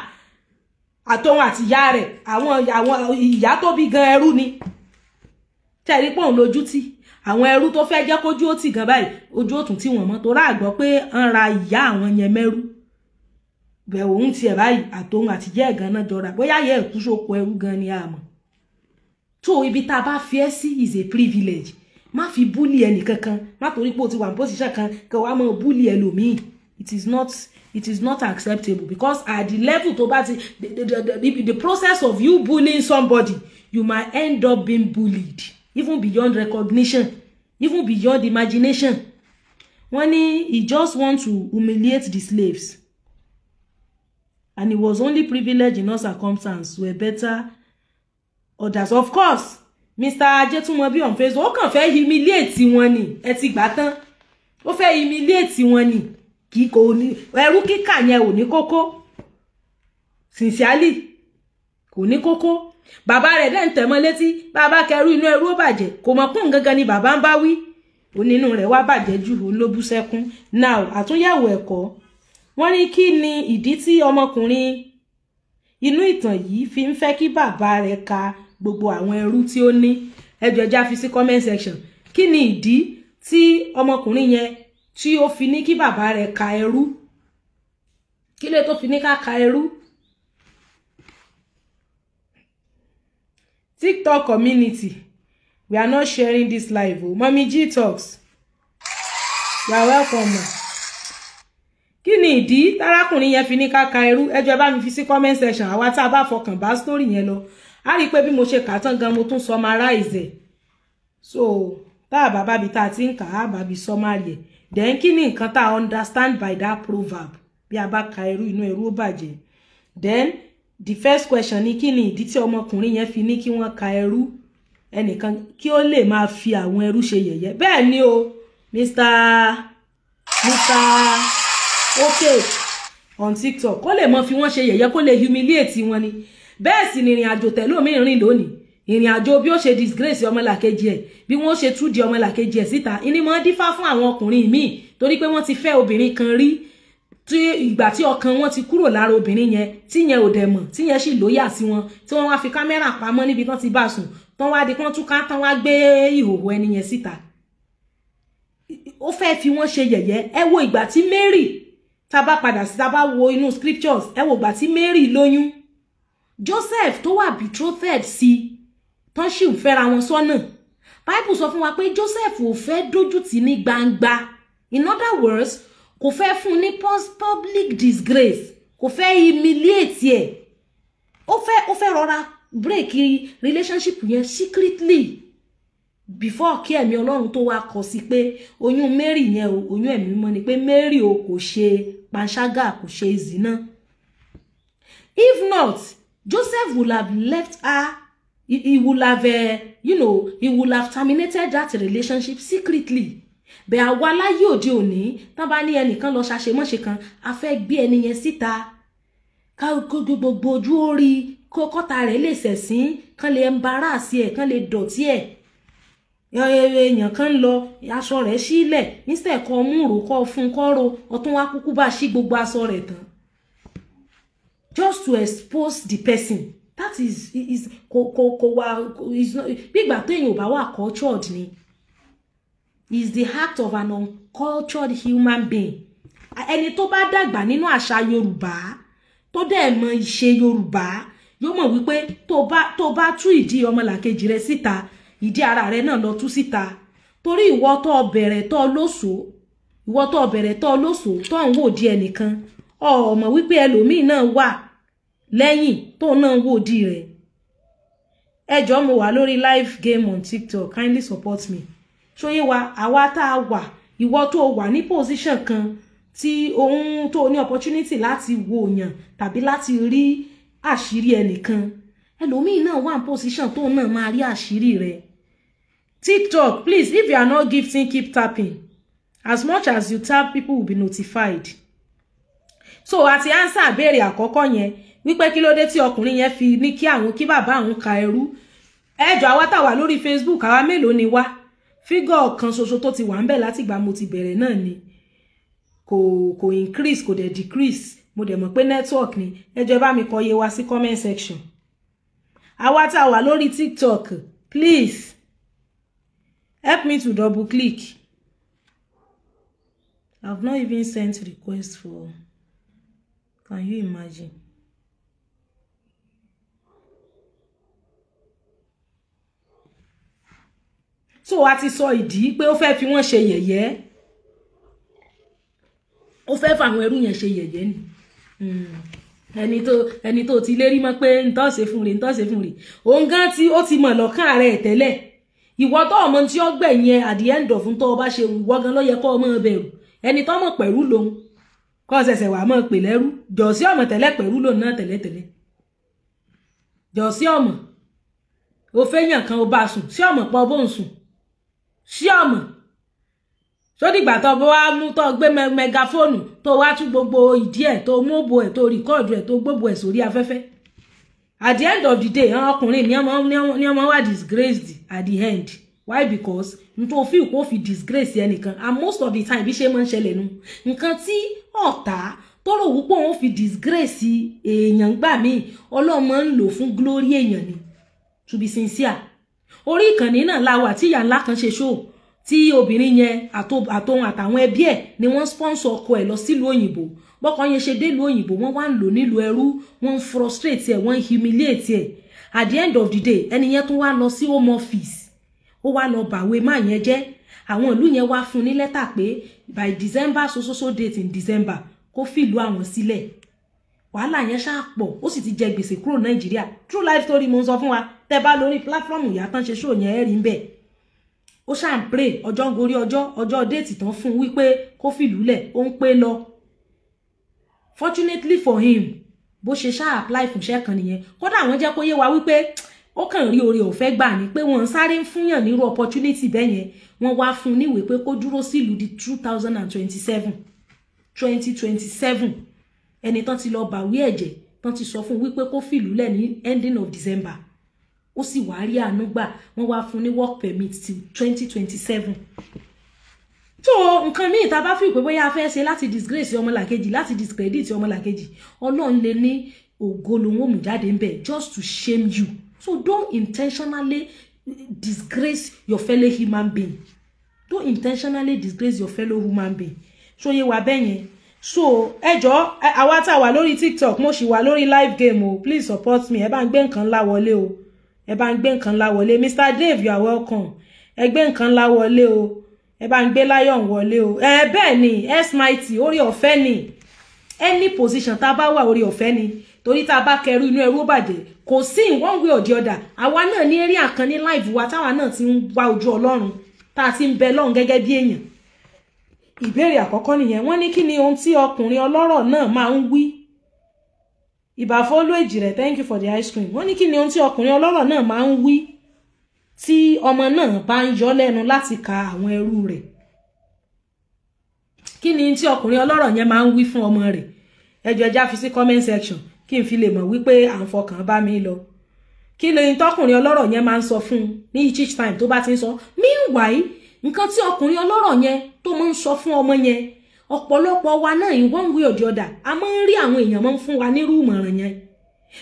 àtòun àti ìyá rẹ̀ àwọn ìyá tó bí gan ẹrú ni tẹ̀rí pọ̀ ń lójú tí àwọn ẹrú tó fẹ́ jẹ́ kójú ó tì gan báyìí ojú ó tún tí wọ́n mọ́ tó ráàgbọ́ pé ń ra ìyá àwọn yẹn mẹ́rú bẹ̀ òun tiẹ̀ báyìí àtòun àti ìyá ẹ̀ gan náà jọra bóyá yẹ ẹ̀kú ṣoko ẹrú gan ni àmọ́ tó ibi tá a bá fi ẹ́ sí is a privilege má fi búlì ẹnì kankan má torí pé o ti wà ní position kan kí wàá mọ búlì ẹlòmíì it is not acceptable because at the level tó bá ti the process of you bullying somebody you might end up being bullied even beyond recognition even beyond imagination wọ́n ní he just want to humiliate the slaves and it was only privilege in all circumstances were better others of course Mr. Ajetunmobi on Facebook ó kàn fẹ́ humiliate wọn ni ẹ ti gbà tán ó fẹ́ humiliate wọn ni kì kò ní ẹrú kíkà yẹn ò ní kókó sincerely kò ní kókó bàbá rẹ̀ dẹ̀ ń tẹ̀mọ́ létí bàbá kẹrù inú ẹrú ó bàjẹ́ kò mọ̀ pọ́n gangan ni bàbá ń bá wí onínú rẹ̀ wá bàjẹ́ jù ó ló bú sẹ́kún now àtúnyẹ̀wò ẹ̀kọ́ wọ́n ní kí ni ìdí tí ọmọkùnrin inú ìtàn yìí fi ń fẹ́ kí bàbá rẹ̀ ka gbogbo àwọn ẹrú tí ó ní ẹ jọ̀ọ́ já fi sí comment section kí ni ìdí tí ọmọkùnrin yẹn tí ó fi ní kí bàbá rẹ̀ ka ẹrú kí lè tó fi ní ká ka ẹrú. TikTok community, we are not sharing this live. Mommy G Talks, you are welcome. Kí ni ìdí tarákùnrin yẹn fi ní ká ka ẹrú? Ẹ jọ̀ọ́ bá mi fi sí comment section. Àwa tá bá fọkàn bá story yẹn lọ. A rí pé bí mo ṣe kà tán gan mo tún summarize. So, tá bàbá bí tá ti ń kà bá bí summary. Then kí ni nǹkan tá understand by that proverb? Bí a bá ka ẹrú inú ẹrú ó bàjẹ́. Then the first question ni kí ni ìdí tí ọmọkùnrin yẹn fi ní kí wọ́n ka ẹrú ẹnìkan kí ó lè máa fi àwọn ẹrú ṣe yẹ̀yẹ́. Bẹ́ẹ̀ ni o, Mr. Okay on TikTok kó lè mọ fi wọ́n ṣe yẹ̀yẹ́ kó lè humiliate wọn ni. Bẹ́ẹ̀ sì ni ìrìn àjò tẹ̀lómi rìn lónìí. Ìrìn àjò bí ó ṣe disgrace ọmọlàkejì ẹ̀ bí wọ́n ṣe tú di ọmọlàkejì ẹ̀ síta. Ìní mọ́ dífá fún àwọn ọkùnrin míì torí pé wọ́n ti fẹ́ obìnrin kan rí tí ìgbà tí ọkàn wọn ti kúrò lára obìnrin yẹn tí yẹn ò dẹ̀ mọ̀ tí yẹn sì lóyà sí wọn tí wọ́n wá fi kámẹ́rà pamọ́ níbi tán ti bá sùn tán wá di kán túká tán wá gbé ìhòòhò ẹni yẹn síta. Ó fẹ́ fi wọ́n ṣe yẹ̀yẹ́. Ẹ wo ìgbà tí Mary tá bá padà sí tá bá wo inú scriptures ẹ wo ìgbà tí Mary lóyún Joseph tó wà betrothed sí tán sì ń fẹ́ra wọn sọ́nà. Bible sọ fún wa pé Joseph ò fẹ́ dójú tì ní gbangba. In other words, kò fẹ́ fún ní public disgrace, kò fẹ́ humiliate ẹ̀. Ó fẹ́ rọra break relationship yẹn secretly before kí ẹ̀mí Ọlọ́run tó wá kọ sí pé oyún Mary yẹn o oyún ẹ̀mí mímọ́ ni pé Mary o kò ṣe panṣágà kò ṣe zina. If not, Joseph would have left her. He would have he would have terminated that relationship secretly. Bẹ́ àwa láyé òde òní tán bá ní ẹnìkan lọ ṣàṣemọ́ṣe kan a fẹ́ gbé ẹni yẹn síta ká gbogbo ojú orí kọ́ta rẹ̀ lè ṣẹ̀sín kán lè embarrass ẹ̀ kán lè dọ̀tí ẹ̀ èèyàn kan lọ aṣọ rẹ̀ sílẹ̀ instead kó mú rò kó fún kọ́rọ̀ ọ̀tún wá kúkú bá ṣí gbogbo aṣọ rẹ̀ tán just to expose the person. That is bígbà téèyàn ò bá wà cultured ni. Is the act of an uncultured human being. Ẹni tó bá dàgbà nínú àṣà Yorùbá tó dẹ̀ mọ ìṣe Yorùbá yóò mọ̀ wípé tó bá tú ìdí ọmọlàkejì rẹ̀ síta ìdí ara rẹ̀ náà lọ tú síta torí ìwọ tó bẹ̀rẹ̀ tó lóṣòó tó ń wò di ẹnìkan ó mọ̀ wípé ẹlòmíì náà wà lẹ́yìn tó náà wò di rẹ̀. Ẹ jọ̀ọ́ mo wà lórí live game on TikTok, kindly support me. Ṣóyé wa àwa tá a wà ìwọ tó wà ní position kan tí ohun tó ní opportunity láti wò yàn tàbí láti rí àṣírí ẹnìkan ẹlòmíì náà wà ní position tó náà máa rí àṣírí rẹ̀. TikTok, please, if you are not gifting, keep tapping. As much as you tap, people will be notified. So àti answer béèrè àkọ́kọ́ yẹn wípé kí ló dé tí ọkùnrin yẹn fi ní kí bàbá àwọn ka ẹrú. Ẹ jọ̀ọ́ àwa tá wà lórí Facebook àwa mélòó ni wá? Figure kan ṣoṣo tó ti wà ńbẹ̀ láti ìgbà mo ti bẹ̀rẹ̀ náà ni. Kò increase kò dẹ̀ decrease. Mo dẹ̀ mọ̀ pé network ni. Ẹ jọ̀ọ́ bá mi kọ iye wa sí comment section. Àwa tá wà lórí TikTok, please help me to double click. I've not even sent request for. Can you imagine? So a ti sọ ìdí pé ó fẹ́ fi wọ́n ṣe yẹ̀yẹ́. Ó fẹ́ fa àwọn ẹrú yẹn ṣe yẹ̀yẹ́ ni. Ẹni tó ti lérí mọ́ pé ntó ṣe fún rẹ̀. Òun gan tí ó ti mọ̀ lọ́kàn rẹ̀ tẹ́lẹ̀. Ìwọ tó ọmọ tí ó gbẹ̀yìn at the end of tó bá ṣe ìwọ gan ló yẹ kó ọmọ bẹ̀rù. Ẹni tó mọ̀ pẹ̀rú lòun kó ṣẹ̀ṣẹ̀ wá mọ̀ pè lẹ́rú. Jọ̀sí ọmọ tẹ́lẹ̀ pẹ̀rú lòun náà tẹ́lẹ̀. Jọ̀sí ọmọ. Ó fẹ́ yàn kan ó bá sùn. Sí ọmọ pọ̀ bó ń sùn. Sí ọmọ. So dìgbà tó bá wá mú tó gbé megaphone tó wá tú gbogbo ìdí ẹ̀ tó mú bo ẹ̀ tó record ẹ̀ tó gbogbo ẹ̀ sórí afẹ́fẹ́. At the end of the day, ọkùnrin ni ọmọ wá disgraced at the end. Why? Because nto feel kó fi disgrace ẹnìkan and most of the time bí ṣe máa ń ṣẹlẹ̀ nu. Nǹkan tí ọ̀tá tó rò wípé wọ́n fi disgrace èèyàn gbà mí Ọlọ́run máa ń lò fún glory èèyàn ni. To be sincere. Orí ìkànnì náà la wà tí ìyá ńlá kan ṣe show tí obìnrin yẹn àtòun àtàwọn ẹbí ẹ̀ ni wọ́n sponsor ọkọ ẹ̀ lọ sílùú òyìnbó bọ́kọ yẹn ṣe délùú òyìnbó wọ́n wá ń lò nílùú ẹrú wọ́n ń frustrate ẹ̀ wọ́n ń humiliate ẹ̀ at the end of the day ẹni yẹn tún wá lọ sí home office ó wá lọ bàwé má yẹn jẹ́ àwọn ìlú yẹn wá fún ní lẹ́tà pé by December so date in December kó fìlú àwọn sílẹ̀ wàhálà yẹn ṣáà pọ̀ ó sì ti jẹ gbèsè kúrò Nàìjíríà true life story mo ń sọ fún wa tẹ́ bá lórí platform ìyá tán ṣe show yẹn rí ń bẹ̀ ó ṣáà ń pray ọjọ́ ń gorí ọjọ́ déètì tán fún wípé kó fìlú lẹ̀ ó ń pé lọ fortunately for him bó ṣe ṣáà apply fún iṣẹ́ kan nìyẹn kódà àwọn jẹ́ kó yé wa wípé ó kàn rí oore ọ̀fẹ́ gbà ní pé wọ́n sáré ń fúnyàn nírú opportunity bẹ́ẹ̀ yẹn wọ́n wá fún níwèé pé kó dúró sílùú di 2027 ẹni tán ti lọ bàwí ẹ̀jẹ̀ tán ti sọ fún wípé kó fìlú lẹ̀ ní ending of December ó sì wá rí àánú gbà wọ́n wá fún ní work permit till 2027 so nǹkan míì tá bá fi pé bóyá a fẹ́ ṣe láti disgrace ọmọlàkejì láti discredit ọmọlàkejì Ọlọ́run lè ní ògo lòun ò mú jáde ń bẹ̀ just to shame you. So don't intentionally disgrace your fellow human being. Don't intentionally disgrace your fellow human being. So ye wa benye. So ẹjọ́ àwa tá wà lórí TikTok mo ṣì wà lórí live game o. Please support me. Ẹ bá ń gbé nǹkan ńlá wọlé o. Ẹ bá ń gbé nǹkan ńlá wọlé. Mr. Dave, you are welcome. Ẹ gbé nǹkan ńlá wọlé o. Ẹ bá ń gbé lion wọlé o. Bẹ́ẹ̀ ni S-Mighty orí ọ̀fẹ́ ni. Any position tá bá wà orí ọ̀fẹ́ ni. Torí tá bá kẹrù inú ẹrú ó bàjẹ́ kò sí in one way or the other àwa náà ní area kan ní live wa táwa náà ti ń wá ojú Ọlọ́run tá ti ń bẹ lọ́hùn gẹ́gẹ́ bí èèyàn ìbéèrè àkọ́kọ́ nìyẹn wọ́n ní kí ni ohun tí ọkùnrin ọlọ́rọ̀ náà máa ń wí ìbàfọ́lú èjì rẹ̀ thank you for the ice cream wọ́n ní kí ni ohun tí ọkùnrin ọlọ́rọ̀ náà máa ń wí tí ọmọ náà bá ń yọ lẹ́nu láti ka àwọn ẹrú rẹ̀ kí ni tí ọkùnrin ọlọ́rọ̀ yẹn máa ń wí fún ọmọ rẹ̀ ẹ jọ̀ọ́ já fi sí comment section kí n fi lè mọ̀ wípé à ń fọkàn bá mi lọ kí lóyin tọkùnrin ọlọ́rọ̀ yẹn máa ń sọ fún ní each time tó bá ti ń sọ meanwhile nǹkan tí ọkùnrin ọlọ́rọ̀ yẹn tó máa ń sọ fún ọmọ yẹn ọ̀pọ̀lọpọ̀ wa náà in one way or the other a máa ń rí àwọn èèyàn máa ń fún wa nírú ìmọ̀ràn yẹn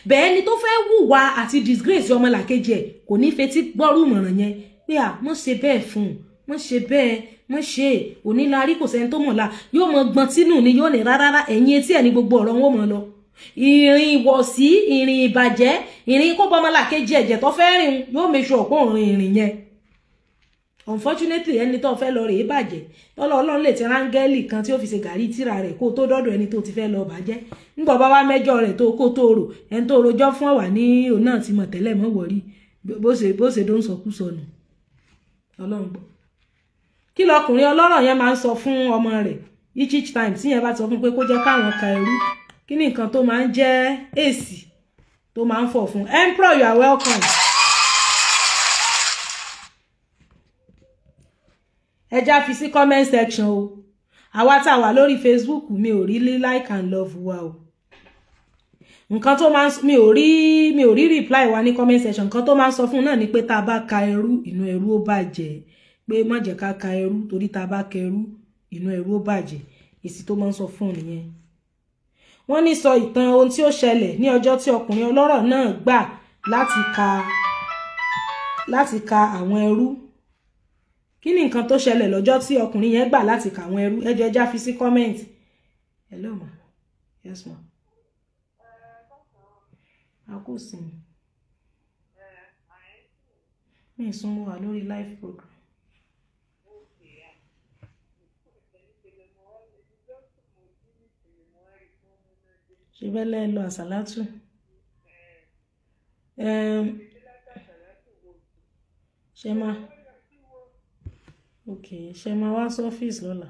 bẹ́ẹ̀ ni tó fẹ́ wùwà àti disgrace ọmọlàkejì ẹ̀ kò ní fetí gbọ́rú ìmọ̀ràn yẹn pé à mọ̀ ṣe bẹ́ẹ̀ fún mọ̀ ṣe bẹ́ẹ̀ mọ̀ ṣe onílárí kò sẹ́ni tó mọ̀la yóò mọ gbọ́n tínú ni yóò ní rárá ẹ̀yìn etí ẹ̀ ní gbogbo ọ̀rọ̀ wọn mọ̀ lọ ìrìn ìwọ̀sí ìrìn ìbàjẹ́ ìrìn kó bọ́mọlàkejì ẹ̀jẹ̀ tó fẹ́ rìn yóò make sure pé òun ìrìn yẹn unfortunately ẹni tó fẹ́ lọ rèé bàjẹ́ tọ́lọ́ ọlọ́run lè ti rángẹ́lì kan tí ó fi ṣe gàrí tíra rẹ̀ kó tó dọ́dọ̀ ẹni tó ti fẹ́ lọ bàjẹ́ nígbà bá wá mẹ́jọ rẹ̀ tó kó tó rò ẹni tó rojọ́ fún ọ̀wà ní òun náà ti mọ̀ tẹ́lẹ̀ mọ́ wọ̀rí bó ṣe dó ń sọkú sọnù ọlọ́run gbọ́ kí lọkùnrin ọlọ́rọ̀ yẹn máa ń sọ fún ọmọ rẹ̀ each time tí yẹn bá sọ fún pé kó jẹ́ káwọn ka ẹrú kí ni nǹkan tó máa ń jẹ́ èsì tó máa ń fọ̀ fún emperor you are welcome. ẹ já fi sí comment section o àwa tá wà lórí Facebook mi ò rí like and love wa o nǹkan tó máa mi ò rí reply wa ní comment section nǹkan tó máa ń sọ fún náà ni pé tá bá ka ẹrú inú ẹrú ó bàjẹ́ pé má jẹ́ ká ka ẹrú torí tá bá ka ẹrú inú ẹrú ó bàjẹ́ èsì tó máa ń sọ fún nìyẹn wọ́n ní sọ ìtàn ohun tí ó ṣẹlẹ̀ ní ọjọ́ tí ọkùnrin ọlọ́rọ̀ náà gbà láti ka àwọn ẹrú kí ni nǹkan tó ṣẹlẹ̀ lọ́jọ́ tí ọkùnrin yẹn gbà láti ka àwọn ẹrú ẹ jọ̀ọ́ já fi sí comment hello ma yes ma akusi mi sún wà lórí live program ṣe bẹ́lẹ̀ lọ àsàlátù ṣe máa ok ṣe máa wá sọ́fíìsì lọ́la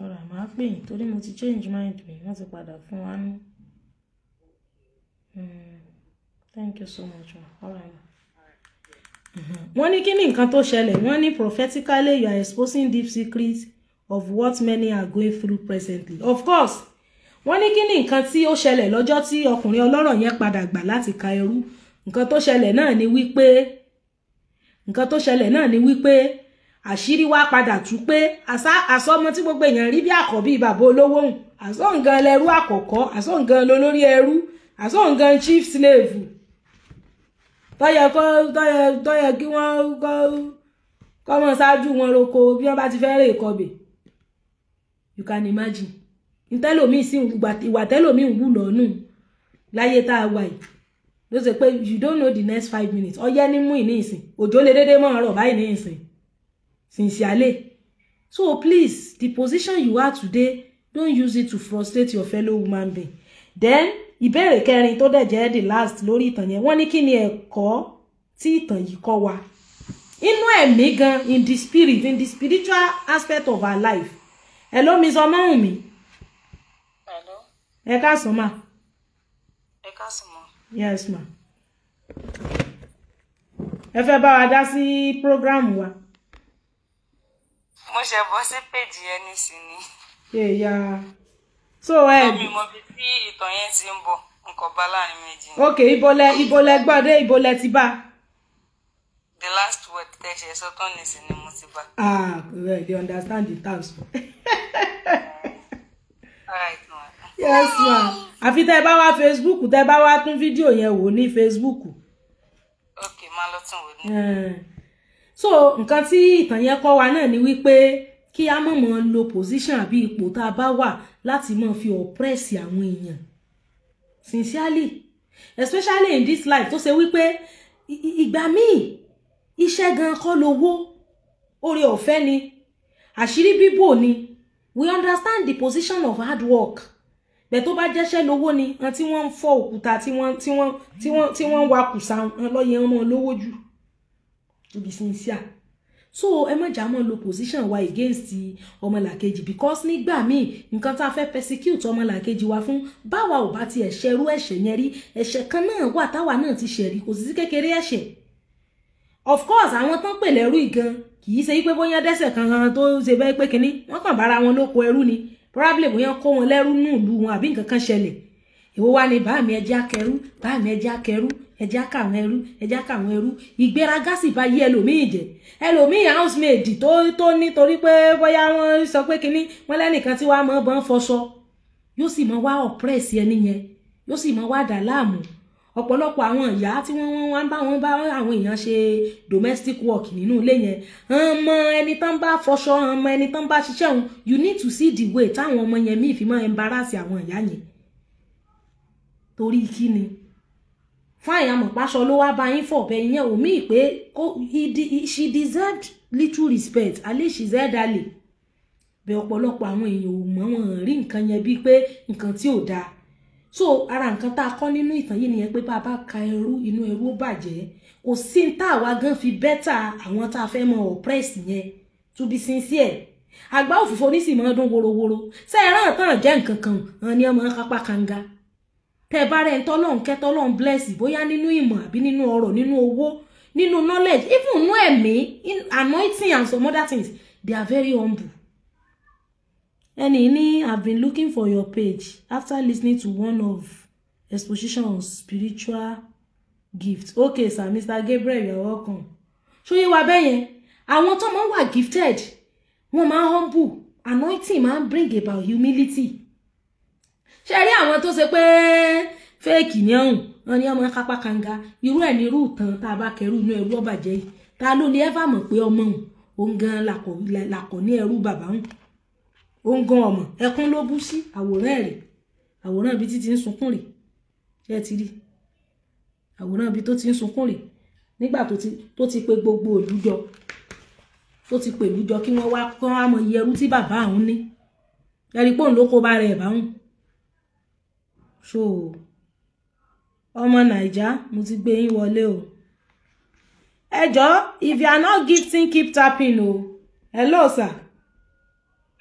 ọ̀rọ̀ máa pè yín torí mo ti change mind mi wọ́n ti padà fún wa ní thank you so much all right. Wọ́n ní kí ni nǹkan tó ṣẹlẹ̀ wọ́n ní prophetically you are exposing deep secrets of what many are going through presently of course wọ́n ní kí ni nǹkan tí ó ṣẹlẹ̀ lọ́jọ́ tí ọkùnrin ọlọ́rọ̀ yẹn padà gbà láti ka ẹrú nǹkan tó ṣẹlẹ̀ náà ni wípé àṣírí wá padà tú pé àsọmọ tí gbogbo èèyàn rí bí àkọ́bí bàbá olówó hùn àsọǹgan lẹrú àkọ́kọ́ àsọǹgan lólórí ẹrú àsọ nǹkan chief slave tọ́yẹ kí wọ́n kọ́mọ ṣáájú wọn roko bí wọ́n bá ti fẹ́ rè kọbẹ̀. You can imagine. Ìtẹ́lòmíì sí ìwà tẹ́lòmíì wù lọ́nù láyé tá a wà yìí. Ló ṣe pé you don't know the next 5 minutes. Ọyẹ́ ní mú ìní ìsìn. Òjò lè dédé mọ́ ọ̀rọ̀ báyìí ní ìsìn. Sincerely. So please, the position you are today, don't use it to frustrate your fellow human being. Then, ìbéèrè kẹrin tó dẹ̀ jẹ́ the last lórí ìtàn yẹn. Wọ́n ní kí ni ẹ̀kọ́ tí ìtàn yìí kọ́ wa. Inú ẹ̀mí gan, in the spirit, in the spiritual aspect of our life. Hello, Miss Ọmọ́wùnmí. Hello. Ẹ káàsán ma. Ẹ káàsán ma. Yes ma. Ẹ fẹ́ bá wa dá sí program wa. Mo ṣe bọ́ sí page yẹn nísìnyí. Yeah. So mi mọ̀ bí tí ìtàn yẹn ti ń bọ̀, nǹkan bá láàrin méjì. Okay, ibole gbọ́dé ibole ti bá. The last word tẹ́ ṣe sọ tán nísìnyí mo ti bá. Well, they understand the terms. Alright, ma. Yes ma. Àfi tẹ́ bá wá Facebook, tẹ́ bá wá tún fídíò yẹn wò ní Facebook. Okay, ma lọ tún wò ní. So nǹkan tí ìtàn yẹn kọ́ wa náà ni wípé kí a mọ̀ lo position àbí ipò tá a bá wà láti mọ̀ fi oppress àwọn èèyàn. Sincerely, especially in this life tó ṣe wípé ìgbà míì iṣẹ́ gan kọ́ lówó, oore ọ̀fẹ́ ni, àṣírí bíbò ni. We understand the position of hard work. Bẹ́ẹ̀ tó bá jẹ́ṣẹ́ lówó ni, tí wọ́n ń fọ́ òkúta tí wọ́n wá kùsà lọ́yẹ̀ ọmọ lówó jù. To be sincere. So ẹ má jà mọ́ lo position wa against ọmọlàkejì because nígbà míì nǹkan tá fẹ́ persecute ọmọlàkejì wa fún báwa ò bá ti ẹ̀ṣẹ̀ rú ẹ̀ṣẹ̀ yẹn rí, ẹ̀ṣẹ̀ kan náà wà táwa náà ti ṣẹ̀ rí, kò sí kékeré ẹ̀ṣẹ̀. Of course àwọn tán pè lẹ́rú ìgan kì í ṣe pé bóyá dẹ́ṣẹ̀ kan tó ṣe bẹ́ẹ̀ pé kinní wọ́n kàn bára wọn lóko ẹrú ni, probably bóyá kó wọn lẹ́rú nù ìlú wọn àbí nǹkan kan ṣẹlẹ̀. Èwo wá ní bá mi ẹjẹ́ akẹrú, bá mi ẹjẹ́ akẹrú, ẹjẹ́ akáwọn ẹrú, ẹjẹ́ akáwọn ẹrú. Ìgbéraga sì bá yí ẹlòmíì jẹ. Ẹlòmíì housemaid tó nítorí pé bóyá wọ́n sọ pé kinní wọ́n lẹ́nìkan tí wàá mọ̀ bọ́n fọṣọ yóò sì mọ̀ wá oppress ẹni yẹn, yóò sì mọ̀ wá dà láàmú. Ọ̀pọ̀lọpọ̀ àwọn ìyá tí wọ́n bá àwọn èèyàn ṣe domestic work nínú ilé yẹn, ọmọ ẹni tán bá fọṣọ, ọmọ ẹni tán bá ṣiṣẹ́ òun, you need to see the way táwọn ọmọ yẹn míì fi máa embarrass àwọn ìyá yẹn. Torí kí ni? Fine, àmọ́ pàṣọ ló wá bá yín fọ̀ bẹ́ẹ̀ yẹn ò mí pé she deserved little respect, at least she's elderly. Bẹ́ẹ̀ ọ̀pọ̀lọpọ̀ àwọn èèyàn ò mọ̀ wọ́n rí nǹkan yẹn bíi pé nǹkan tí ò dáa. So ara nǹkan tá a kọ́ nínú ìtàn yìí nìyẹn pé bá a bá ka ẹrú inú ẹrú ó bàjẹ́. Kò sí ní tá àwa gan fi bẹ́tà àwọn tá a fẹ́ mọ oppress yẹn. To be sincere. Àgbá òfìfo ní sì máa dún worowóró. Ṣé ẹran tán jẹ́ nǹkan kan hàn ní ọmọ kápá kanga. Tẹ́ bá rẹ̀ ń tọ́lọ́run kẹ́ tọ́lọ́run bless bóyá nínú ìmọ̀ àbí nínú ọrọ̀, nínú owó, nínú knowledge, even nínú ẹ̀mí, in anointing and some other things, they are very humble. Ẹni I've been looking for your page after listening to one of exposition on spiritual gifts. Okay, sir, Mr. Gabriel, you're welcome. Ṣó yé wa bẹ́yẹn, àwọn tó máa wà gifted, wọ́n máa humble, anointing máa bring about humility. Ṣé rí àwọn tó ṣe pé fake ni ọ̀hún, wọ́n ní ọmọ kápá kanga, irú ẹ̀ ní irú ìtàn tá a bá kẹrù inú ẹrú ó bàjẹ́ yìí. Ta ló ní ever mọ̀ pé ọmọ òun gan làkọ̀ ní ẹrú bàbá òun. Òun gan ọmọ ẹkún ló bú sí àwòrán rẹ̀, àwòrán ibi tí ti ń sunkún rẹ̀. Ṣé ti rí àwòrán ibi tó ti ń sunkún rẹ̀ nígbà tó ti pè gbogbo ìlú jọ, tó ti pè ìlú jọ kí wọ́n wá kán á mọ iye ẹrú tí bàbá òun ní. Ẹ̀rí pé òun ló kó bá rẹ̀ bá òun. So ọmọ Naija mo ti gbé yín wọlé o. Ẹ jọ̀ọ́, if you are not gifting, keep tapping o. Hello sir.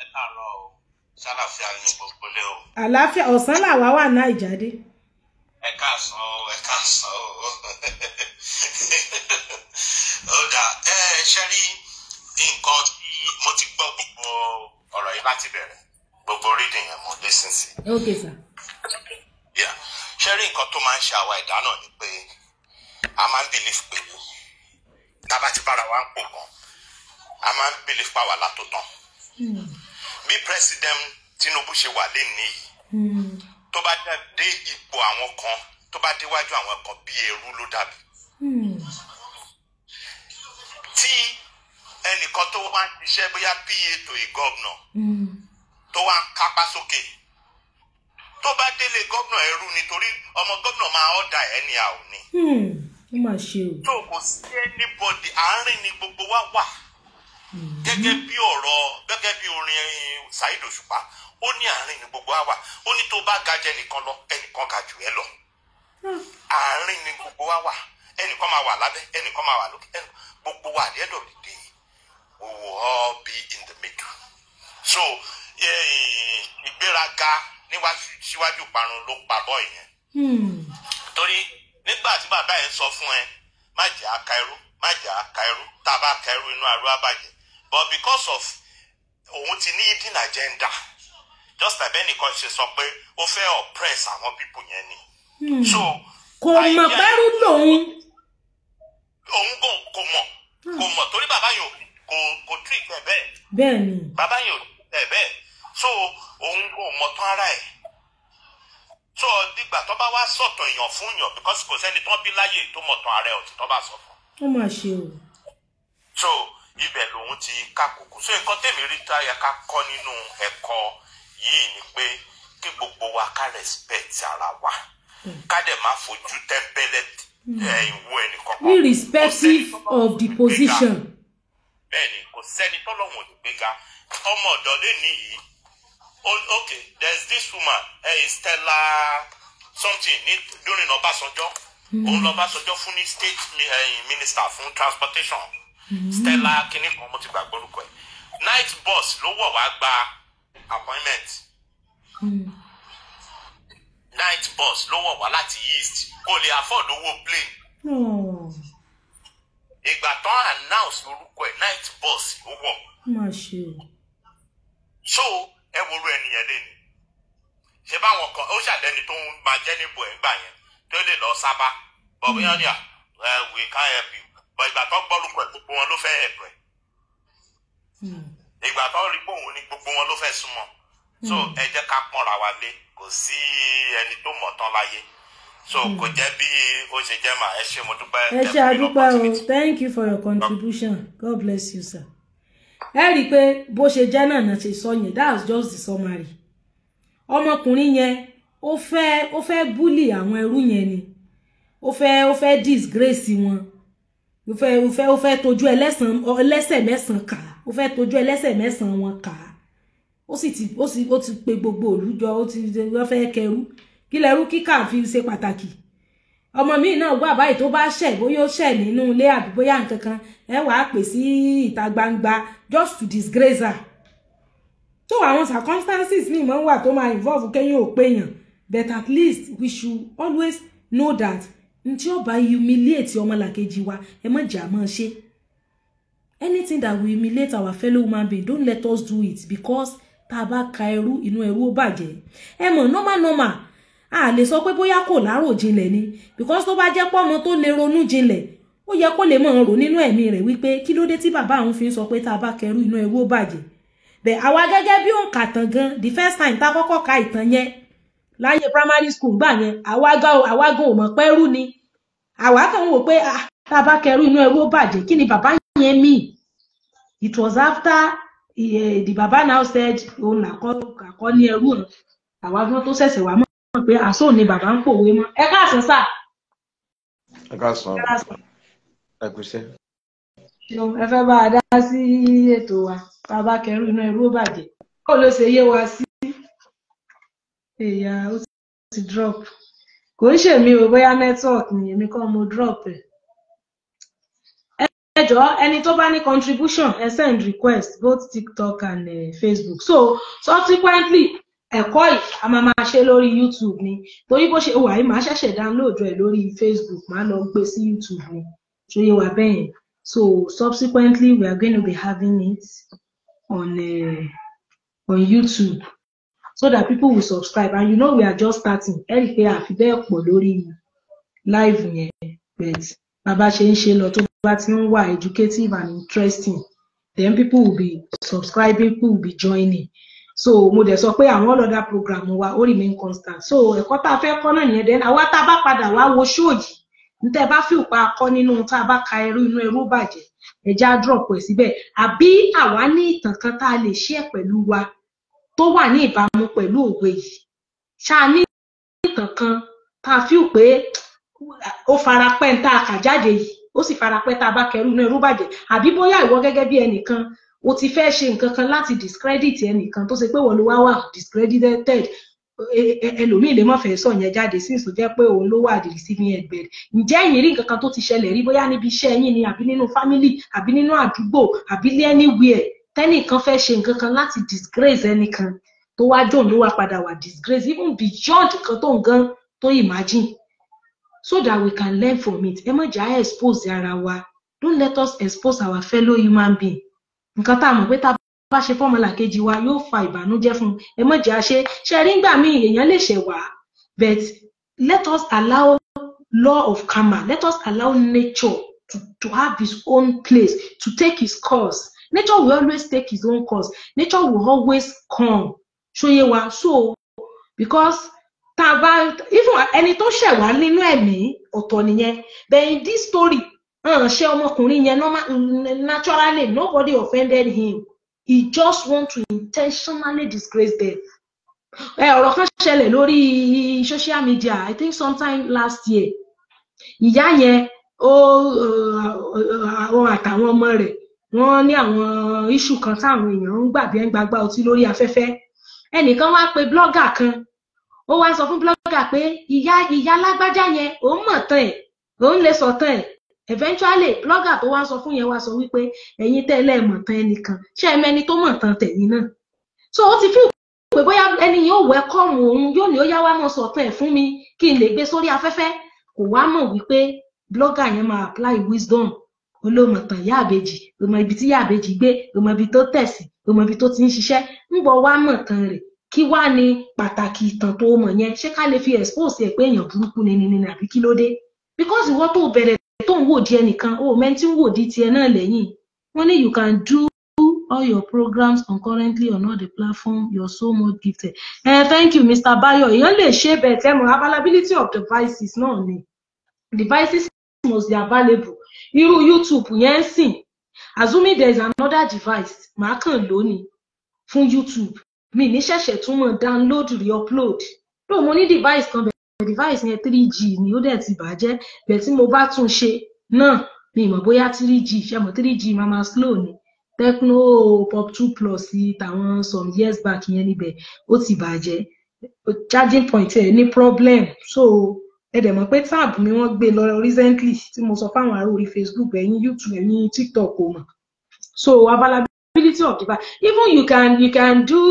Ẹ káàárọ̀ o. Ṣàlàáfíà ni gbogbo lé o. Àlàáfíà ọ̀sán làwa wà Naija dé. Ẹ káàsán o, ẹ káàsán o. Ó dà ṣe rí nǹkan tí mo ti gbọ́ gbogbo ọ̀rọ̀ yìí láti bẹ̀rẹ̀. Gbogbo reading yẹn mo listen sí. Okay sir. Yeah. Ṣé rí nǹkan tó máa ń ṣe àwa ẹ̀dá náà ni pé a máa ń believe pé tábà ti bára wa ń pò gan, a máa ń believe pa wà látòtán. Bí President Tinubu ṣe wà lénìí yìí, tó tó bá dé ipò àwọn kan tó bá déwájú àwọn kan bí ẹrú ló dàbí. tí ẹnìkan tó wá ń ṣiṣẹ́ bóyá PA tó ìgọ́vnà tó wá ń kápá sókè tó bá délé gọ́vnà ẹrú nítorí ọmọ gọ́vnà máa ọ̀dà ẹni à ò ní. ó mà ṣe o. tó kò sí anybody àárín ni gbogbo wa wà. gẹ́gẹ́ bí orin Saheed Òṣùpá ó ní àárín ni gbogbo wa wà ó ní tó bá ga jẹ nìkan lọ ẹnìkan ga jù ẹ lọ. àárín ni gbogbo wa wà ẹnìkan máa wà lábẹ́ ẹnìkan máa wà lókè gbogbo wa at the end of the day we will all be in the middle. so ìgbéraga síwájú ìparun ló pa bọ́ ìyẹn. torí nígbà tí bàbá yẹn sọ fún ẹ má jẹ́ aka ẹrú má jẹ́ aka ẹrú tá a bá ka ẹrú inú Ẹrú á bàjẹ́ but because of òun ti ní hidden agenda just like ẹnìkan ṣe sọ pé ó fẹ́ oppress àwọn people yẹn ni. so kò mọ̀ pẹ́rú lòun. òun kò mọ̀ torí bàbá yẹn kò treat ẹ bẹ́ẹ̀. bẹ́ẹ̀ni. bàbá yẹn ò ẹ bẹ́ẹ̀ so òun kò mọ̀ tán ara ẹ̀. so dìgbà tó bá wá sọ̀tọ̀ èèyàn fún yàn because kò sẹ́ni tó bí láyè tó mọ̀ tán ara ẹ̀ ọ̀tí tó bá sọ fún. ó mà ṣe o. so ibẹ̀ lòun ti kákòókò so nǹkan tèmi rí táyà ká kọ́ nínú ẹ̀kọ́ yìí ni pé kí gbogbo wa ká respect ara wa ká dẹ̀ má fojú tẹ́ńpẹ́lẹ́ ìwọ ẹnìkan. irrespective of the position. bẹ́ẹ̀ni kò sẹ́ni tọ́lọ́hún òdìgbéga ọmọ ọ̀dọ́ lè níyì okay there's this woman Stella something during Ọbásanjọ́ òun lọ́básanjọ́ fún ní state minister fún transportation Stella kìíní kan mo ti gbàgbọ́ orúkọ ẹ̀ night bus ló wọ̀ wá gba appointment night bus ló wọ̀ wá láti east kò lè afford owó plane. ìgbà tán announce orúkọ ẹ̀ night bus ló wọ̀. so ẹ wo ru ẹnìyẹn lẹ́nu ṣé báwọn kan ó ṣàlẹ́ni tó ń máa jẹ́ níbo ẹ̀ ń gbà yẹn tó lè lọ sábà bọ̀ bóyá ní we can't help you bọ̀ ìgbà tó gbọ́ orúkọ ẹ̀ gbogbo wọn ló fẹ́ help ẹ̀ ìgbà tó rí pé òun ni gbogbo wọn ló fẹ́ súnmọ́ so ẹ jẹ́ ká pọ́nra wa lé kò sí ẹni tó mọ̀ tán láyé so kò jẹ́ bí ó ṣe jẹ́ mà ẹ ṣé mo dúpẹ́. ẹ ṣé àdúpẹ́ o thank you for your contribution God bless you sir. ẹ rí i pé bó ṣe jẹ́ náà ṣe sọ yẹn that's just the summary. ọmọkùnrin yẹn ó fẹ́ bully àwọn ẹrú yẹn ni ó fẹ́ disgrace wọn ó fẹ́ tójú ẹlẹ́sẹ̀ mẹ́sàn kà ó fẹ́ tójú ẹlẹ́sẹ̀ mẹ́sàn wọn kà ó ti pe gbogbo olùjọ wọ́n fẹ́ kẹrú kí lẹrú kíkà fi ṣe pàtàkì. ọmọ mi náà wà báyìí tó bá ṣẹ̀ bóyá ó ṣẹ̀ nínú ilé àbí bóyá nǹkan kan ẹ wàá pè sí ìta gbangba just to disgrace her. so àwọn circumstances mi máa ń wà tó máa involve kẹ́yìn ò péyàn but at least we should always know that ntí ó bá humiliate ọmọlàkejì wa ẹ má jà máa ṣe. anything that will humiliate our fellow human being don't let us do it because tá a bá ka ẹrú inú ẹrú ó bàjẹ́. ẹ mọ̀ normal a lè sọ pé bóyá kò lárò jinlẹ̀ ni because tó bá jẹ́ pọ́ ọmọ tó lè ronú jinlẹ̀ ó yẹ kó lè mọ̀ rò nínú ẹ̀mí rẹ̀ wípé kí ló dé tí bàbá òun fi ń sọ pé tá a bá kẹrú inú ẹrú ó bàjẹ́. bẹ́ẹ̀ àwa gẹ́gẹ́ bí òǹkà tán gan the first time tá kọ́kọ́ ka ìtàn yẹn láyé primary school gbà yẹn àwa gan ò mọ̀ pé ẹrú ni àwa kàn wò pé tá a bá kẹrú inú ẹrú ó bàjẹ́ kí ni bàbá yẹn mean. It was after the baba now said òun àkọ́ ní ẹrú hàn àwa gan tó ṣẹ̀ṣẹ̀ wá mọ̀ pé àsó ni bàbá ń pòwe mọ́. ẹ káàsán sà. ẹ káàsán ẹ kúṣẹ́. ẹ fẹ́ bá a dá sí ètò wa bàbá kẹrù inú ẹrú ó bàjẹ́ kó ló ṣe yé wa sí. èèyàn ó ti drop kò ń ṣèmi ò bóyá network ni èmi kọ́ mo drop ẹ̀. ẹ jọ̀ọ́ ẹni tó bá ní contribution ẹ send request both TikTok and Facebook so subsequently ẹ̀kọ́ yìí a máa ṣe lórí YouTube ni torí bó ṣe wà yìí máa ṣẹ̀ṣẹ̀ download ẹ̀ lórí Facebook máa lọ gbé sí YouTube ni ṣó yé wa bẹ́yẹn so subsequently we are going to be having it on YouTube so that people will subscribe and you know we are just starting ẹ rí i pé àfi bẹ́ẹ̀ pọ̀ lórí live yẹn but bàbá ṣe ń ṣe lọ tó bá ti ń wà educative and interesting then people will be subscribing people will be joining so mo dẹ̀ sọ pé àwọn ọlọ́dà program wa ó remain constant so ẹ̀kọ́ tá a fẹ́ kọ́ náà nìyẹn then àwa tá a bá padà wá wo show yìí ntẹ́ bá fi pa akọ́ nínú tá a bá ka ẹrú inú ẹrú bàjẹ́ ẹja drop ẹ̀ síbẹ̀ àbí àwa ní ìtàn kan tá a lè share pẹ̀lú wa tó wà ní ìbámu pẹ̀lú òwe yìí ṣáà ní ìtàn kan tá a fi pé ó farapẹ́ ń tá a kà jáde yìí ó sì farapẹ́ tá a bá kẹrù inú ẹrú bàjẹ́ àbí bóyá ìwọ gẹ́gẹ́ bí ẹnìkan o ti fẹ́ ṣe nǹkan kan láti discredit ẹnìkan tó ṣe pé wọ́n ló wá wà discredited ẹlòmíì lè má fẹ́ sọ yẹn jáde sí ìsọ jẹ́ pé òun ló wà the receiving end bed ǹjẹ́ ẹ̀yin rí nǹkan kan tó ti ṣẹlẹ̀ rí bóyá níbi iṣẹ́ yín ni àbí nínú family àbí nínú àdúgbò àbí anywhere tẹ́nìkan fẹ́ ṣe nǹkan kan láti disgrace ẹnìkan tó wá jòun ló wá padà wà disgrace even beyond nǹkan tó ń gan tó imagine so that we can learn from it ẹ má jà expose ara wa don't let us expose our fellow human being nǹkan tá a mọ̀ pé tá bá ṣe fọ́mọlà kejì wa yóò fa ìbànújẹ́ fún ẹ má jà ṣe rí ngbà míì èèyàn lè ṣẹ̀ wá but let us allow law of karma let us allow nature to have its own place to take its course nature will always take its own course nature will always come ṣóyé wa so because tá a bá even ẹni tó ṣẹ̀ wá nínú ẹ̀mí ọ̀tọ̀ nìyẹn but in this story ṣe ọmọkùnrin yẹn naturally nobody offended him he just want to intentionally disgrace them ọ̀rọ̀ kan ṣẹlẹ̀ lórí social media I think sometime last year ìyá yẹn àwọn àtàwọn ọmọ rẹ̀ wọ́n ní àwọn issue kan táwọn èèyàn ń gbàgbé ń gbàgbá ọtí lórí afẹ́fẹ́ ẹnìkan wá pe blogger kan ó wá sọ fún blogger pé ìyá lágbájá yẹn òun mọ̀ tán ẹ̀ òun lè sọ tán ẹ̀ eventually blogger tó wá sọ fún yẹn wá sọ wípé ẹ̀yin tẹ́lẹ̀ mọ̀ tán ẹnìkan ṣé ẹ mẹ́ni tó mọ̀ tán tẹ̀yin náà so ó ti fi pé bóyá ẹni yóò welcome òun yóò ní ó yá wá mọ̀ sọ tán ẹ̀ fún mi kí n lè gbé sórí afẹ́fẹ́ kò wá mọ̀ wípé blogger yẹn máa apply wisdom olómọ tán ìyá àbèjì ọmọ ibi tí ìyá àbèjì gbé ọmọ ibi tó tẹ̀sí ọmọ ibi tó ti ń ṣiṣẹ́ ń bọ̀ wá mọ̀ tán rẹ̀ kí wá ní pàtàkì ìtàn tó mọ̀ yẹn ṣé ká lè fi expose ẹ̀ pé èèyàn burúkú ni àbí kí ló dé because ìwọ tó bẹ̀rẹ̀ tó ń wò di ẹnìkan ó mẹ́ntí ń wò di tiẹ̀ náà lẹ́yìn wọ́n ní you can do all your programs concurrently on all the platform you're so much gifted thank you Mr. Bayo èèyàn lè ṣe bẹ́ẹ̀ tẹ́mọ̀ availability of devices náà ni devices must be available irú YouTube yẹn sìn assuming there is another device màá kàn lónìí fún YouTube mi ní ṣẹ̀ṣẹ̀ tún mọ̀ download re-upload tó mo ní device kan device yẹn 3G ni ó dẹ̀ ti bàjẹ́ bẹ́ẹ̀ tí mo bá tún ṣe náà mi mọ̀ bóyá 3G ṣe mọ̀ 3G máa slow ni Tecno Pop 2 Plus tàwọn some years back yẹn níbẹ̀ ó ti bàjẹ́ charging point ẹ̀ ní problem so ẹ dẹ̀ mọ̀ pé tab mi wọ́n gbé lọ recently tí mo sọ fáwọn ará orí Facebook ẹ̀yin YouTube ẹ̀yin TikTok kò mọ̀ so availability of device even you can do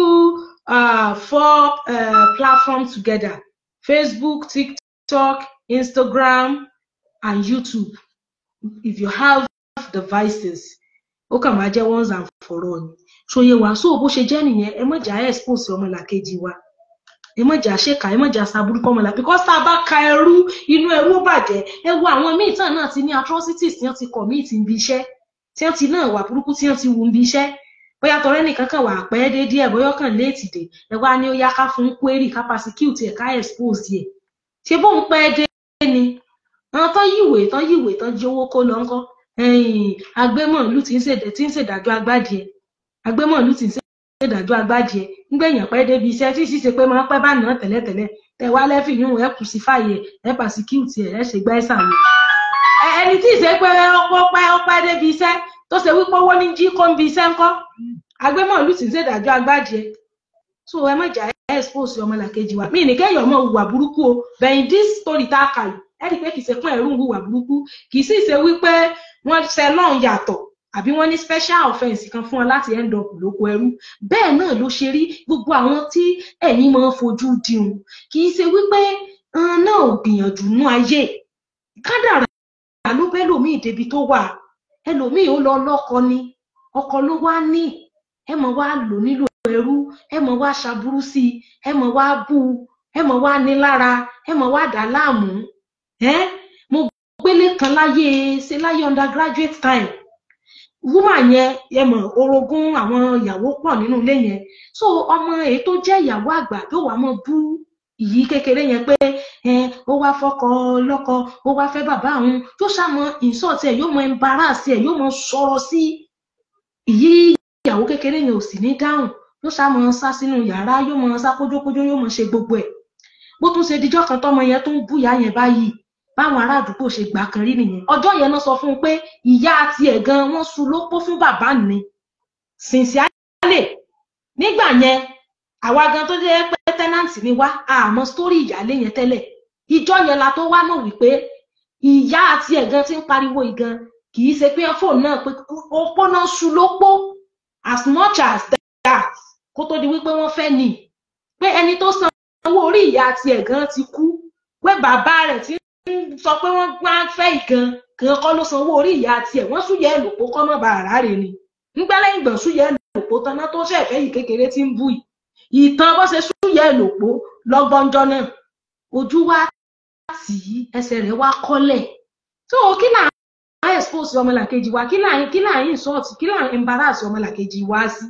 4 platforms together Facebook, TikTok, Instagram, and YouTube. If you have devices, ó kàn máa jẹ́ once and for all. Ṣóyé wa so bó ṣe jẹ́ nìyẹn ẹ má jà expose ọmọlàkejì wa ẹ má jà ṣèkà ẹ má jà ṣàbúrú kọ́mọlà because tá a bá ka ẹrú inú ẹrú bàjẹ́ ẹ wo àwọn míì tán náà ti ní atrocities tí wọ́n ti commit níbi iṣẹ́ tí wọ́n ti náà wà burúkú tí wọ́n ti wù níbi iṣẹ́ bóyá tọrẹ nìkan kan wà pẹ́ dé díẹ̀ bóyá kàn léètì dé ẹ wá ní ó yá ká fún query ká persecute ẹ̀ ká expose yẹ ṣé bóun pẹ́ dé ni àwọn tán yíwèé tán jí owó kó lọ ńkọ́ agbémọ̀lú tí ń ṣèdájọ́ agbádìẹ agbémọ̀lú tí ń ṣèdájọ́ agbádìẹ ńgbẹ̀yàn pẹ́ débi iṣẹ́ tí sì ṣe pé máa pẹ́ bá náà tẹ́lẹ̀tẹ́lẹ̀ tẹ wá lẹ́fì yún ẹ crucify ẹ persecute ẹ ṣe gbá ẹ̀sà lọ ẹni tí ì ṣe pé ọpẹ́ débi iṣẹ́ tó ṣe wípé owó ní jí kó ń bi iṣẹ́ ńkọ́ agbémọ̀lú tí ń ṣèdájọ́ agbádìẹ so ẹ má jà expose ọmọlàkejì wa mí ní kéèyàn ọmọ hùwà burúkú o bẹ̀yìn this story tá a kà yìí ẹ rí i pé kì í ṣe fún ẹ̀rú hùwà burúkú kì í sì ṣe wípé wọ́n ṣe lọ́n yàtọ̀ àbí wọ́n ní special offence kan fún wọn láti end up lóko ẹrú bẹ́ẹ̀ náà ló ṣe rí gbogbo àwọn tí ẹ̀yin máa ń fojú dìhun kì í ṣe wípé náà ò gbìyànjú nú ayé kádàrá ló bẹ́ lòmíì débi tó wà ẹlòmíì ó lọ lọ́kọ ni ọkọ ló wá ní ẹ mọ̀ wá lò nílò ẹrú ẹ mọ̀ wá ṣàbúrú sí i ẹ mọ̀ wá bú ẹ mọ̀ wá ní lára ẹ mọ̀ wá dà láàmú mo gbélé kan láyé undergraduate time woman yẹn yẹmọ orogún àwọn ìyàwó pọ̀ nínú ilé yẹn so ọmọ èyí tó jẹ́ ìyàwó àgbà yóò wá mọ bú ìyí kékeré yẹn pé ó wá fọkọ lọ́kọ ó wá fẹ́ bàbá òun yóò ṣàmọ insult ẹ yóò mọ embarrass ẹ yóò mọ sọ̀rọ̀ sí ìyí ìyàwó kékeré yẹn ò sì ní dáhùn yóò ṣàmọ sá sínú yàrá yóò mọ sá kójókójó yóò mọ ṣe gbogbo ẹ̀ bó tún ṣe dijọ́ kan tọ́mọ yẹn tó ń bú ìyá yẹn báyìí báwọn ará àdúgbò ṣe gbà kan rí nìyẹn ọjọ́ yẹn náà sọ fún un pé ìyá àti ẹ̀ gan wọ́n sun lópó fún bàbá ni sincerely nígbà yẹn àwa gan tó jẹ́ pé tẹ́nàntì ni wá àmọ́ sítórì ìyálé yẹn tẹ́lẹ̀ ìjọ yẹn la tó wá náà wípé ìyá àti ẹ̀ gan ti ń pariwo ìgan kì í ṣe pé fóònù náà pé opó náà sun lópó as much as that kó tó di wípé wọ́n fẹ́ ni pé ẹni tó san owó orí ìyá àti ẹ̀ gan ti kú pé bàbá rẹ̀ ti sọ pé wọ́n gbá fẹ́ ìgan kan kọ́ ló sanwó orí ìyá àti ẹ̀ wọ́n súyẹ́ èlòpó kọ́ mọ́ bá ara rẹ̀ ni nígbẹ́lẹ́ ìgbọ̀n súyẹ́ èlòpó tán náà tó ṣẹ̀fẹ́ yìí kékeré tí ń bú yìí ìtàn bó ṣe súyẹ́ èlòpó lọ́gbọ́njọ́ náà ojú wa tì í ẹsẹ̀ rẹ̀ wá kọ́lẹ̀ tó kí là ń expose ọmọlàkejì wa kí là ń insult kí là ń embarrass ọmọlàkejì wa sí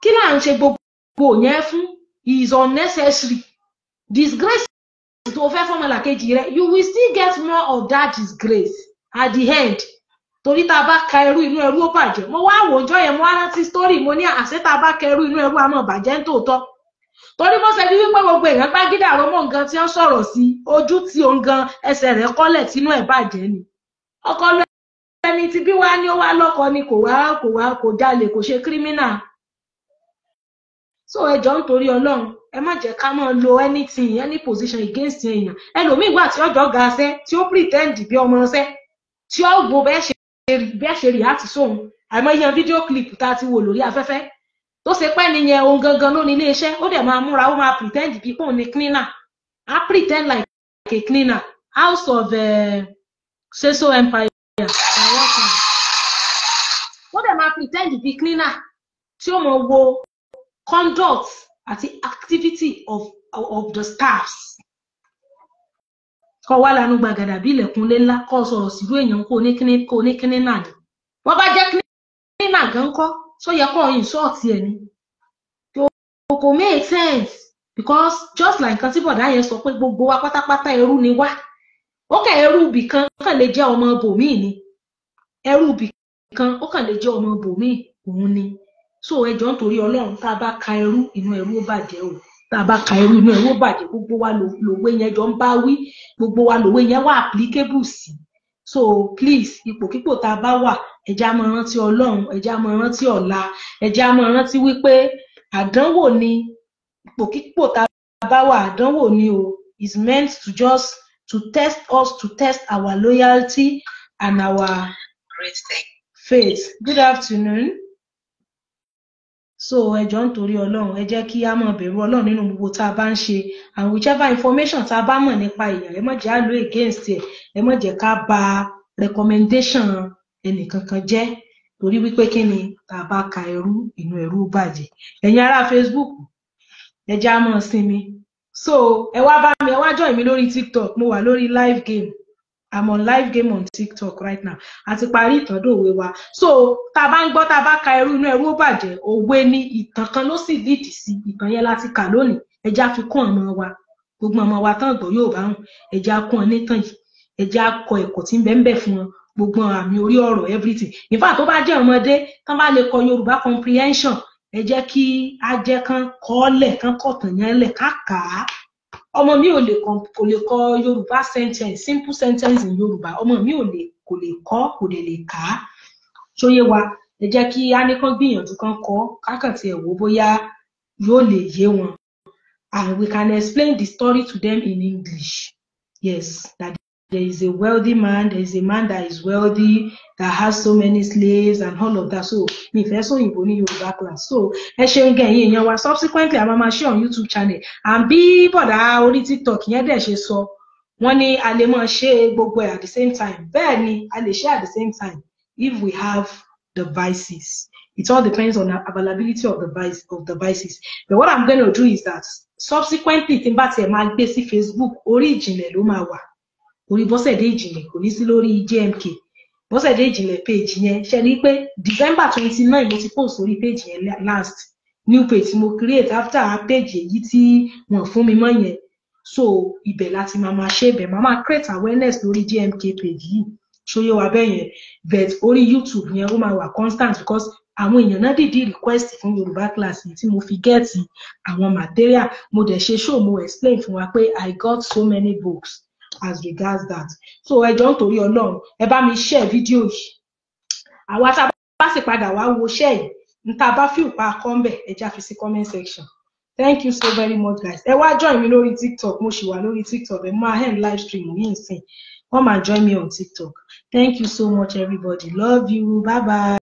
kí là ń ṣe gbogbo yẹn fún is unnecessary disgrace tó fẹ́ fọmọlàkejì rẹ you will still get more of that disgrace at the end torí tá a bá ka ẹrú inú ẹrú ó bàjẹ́ mo wá wò ọjọ́ yẹn mo wá rántí story mo ní àṣẹ tá a bá ka ẹrú inú ẹrú àmọ́ bàjẹ́ ń tòótọ́ torí bó ṣe di wípé gbogbo èèyàn bá gídà rọmọ nǹkan tí wọ́n sọ̀rọ̀ sí ojú tí òun gan ẹsẹ̀ rẹ̀ kọ́lẹ̀ tínú ẹ̀ bàjẹ́ ni ọkọ ẹni tí bí wá ní ó wá lọ́kọ ni kò jalè kò ṣe criminal so ẹjọ́ nítorí Ọlọ́run ẹ má jẹ́ ká máa lo anything any position against èèyàn ẹlòmíì wà tí ọjọ́ ga ṣẹ́ tí ó pretend bí ọmọ ṣẹ́ tí ó gbọ́ bẹ́ẹ̀ ṣe react sóhun àìmọye fídíò clip tá a ti wò lórí afẹ́fẹ́ tó ṣe pẹ́ nìyẹn ohun gangan ló ní ilé iṣẹ́ ó dẹ̀ máa múra ó máa pretend bí pòun ní cleaner á pretend like a cleaner house of Seso empire ó dẹ̀ máa pretend bí cleaner tí ó mọ̀ wo conduct àti activity of the staffs kọ wá lanu gbàgàdà bí ilẹ̀kùnlé ńlá kọ sọ̀rọ̀ sílùú èèyàn kó ní kíní náà ni wọ́n bá jẹ́ kíní náà gan kọ́ só yẹ kọ́ insult ẹ̀ ni kò make sense because just like nǹkan tí bọ̀dá yẹn sọ pé gbogbo wa pátápátá ẹrú ni wá ó kẹ́ ẹrú ibì kan kàn lè jẹ́ ọmọ bòmíì ni ẹrú ibì kan ó kàn lè jẹ́ ọmọ bòmíì òun ni so ẹjọ́ nítorí Ọlọ́run tá a bá ka ẹrú inú ẹrú ó bàjẹ́ o tá a bá ka ẹrú inú ẹrú ó bàjẹ́ gbogbo wa lòwe yẹn jọ ń bá wí gbogbo wa lòwe yẹn wà applicable sí so please ipòkípò tá a bá wà ẹjá máa rántí Ọlọ́run ẹjá máa rántí ọ̀la ẹjá máa rántí wípé àdánwò ni ipòkípò tá a bá wà àdánwò ni o is meant to just to test us to test our loyalty and our faith. Good afternoon. So ẹjọ́ nítorí Ọlọ́run ẹ jẹ́ kí a máa bẹ̀rù Ọlọ́run nínú gbogbo tá a bá ń ṣe and whichever information tá a bá mọ̀ nípa èèyàn ẹ má jẹ́ á lò against ẹ má jẹ́ ká bà recommendation ẹnìkankan jẹ́ torí wípé kí ni tá a bá ka ẹrú inú ẹrú bàjẹ́ ẹ̀yin ará Facebook ẹ jẹ́ á máa sinmi so ẹ wá bá mi ẹ wá join mi lórí TikTok mo wà lórí live game I'm on live game on TikTok right now. Àti parí ìtàn dòwe wa. So, tá bá ń gbọ́ tá bá ka ẹrú inú ẹrú ó bàjẹ́, òwe ni ìtàn kan ló sì lead sí. Ìtàn yẹn láti kà lónìí. Ẹja fi kún ọmọ wa. Gbogbo ọmọ wa tán gbọ́ yóò bá hùn. Ẹja kún ọ nítàn yìí. Ẹja kọ ẹ̀kọ́ tí ń bẹ ń bẹ fún wọn. Gbogbo àmì orí ọ̀rọ̀ everything. In fact, tó bá jẹ́ ọmọdé, tán bá lè kọ Yorùbá comprehension. Ẹ jẹ́ kí á jẹ́ kán kọ́lẹ̀, kán kọ̀tàn yẹn lẹ̀, ká kà á. Ọmọ mi kò lè kọ Yorùbá sentence simple sentence in Yorùbá ọmọ mi kò lè kọ kò lè kà á ṣóyé wa ẹ jẹ́ kí á ní kán gbìyànjú kán kọ kákàn tí ẹ wò bóyá yóò lè yé wọn and we can explain the story to them in English yes that there is a wealthy man there is a man that is wealthy that has so many slaves and all of that so mi fẹ́ sọ òyìnbó ní Yorùbá class so ẹ ṣeun gan yín èèyàn wa subsequently a máa share on YouTube channel and bí bọ̀dá orí TikTok yẹn dẹ̀ ṣe sọ wọ́n ní a lè máa ṣe gbogbo ẹ̀ at the same time bẹ́ẹ̀ ni a lè ṣe at the same time if we have the devices it all depends on the availability of the devices but what I'm going to do is that subsequently tí n bá tiẹ̀ máa gbé sí Facebook orí ìjìnlẹ̀ ló máa wà orí Bọ́sẹ̀dé ìjìnlẹ̀ kò ní sí lórí JMK Bọ́sẹ̀dé Ìjìnlẹ̀ page yẹn ṣe rí pé December 29 mo ti post orí page yẹn last new page mo create after page èyí tí wọ́n fún mi mọ́ yẹn. So ibẹ̀ láti máa ṣe ibẹ̀ máa create awareness lórí GMK page yìí ṣóyé wa bẹ́ẹ̀ yẹn, but orí YouTube yẹn ó máa wà constant because àwọn èèyàn náà dìdí request fún Yorùbá class yìí tí mo fi get àwọn material mo dẹ̀ ṣe show mo explain fún wa pé I got so many books as regards that. So ẹ jọ̀ọ́ nítorí Ọlọ́run ẹ bá mi share fídíò yìí, àwa tá a bá sì padà wá wo share yìí n tá a bá fi pa kọ́ńbẹ̀ ẹ já fi sí comment section. Thank you so very much guys. Ẹ wá join mi lórí TikTok, mo ṣì wà lórí TikTok, ẹ máa end live stream yìí nsìn. Come and join me on TikTok. Thank you so much everybody. Love you. Bye bye.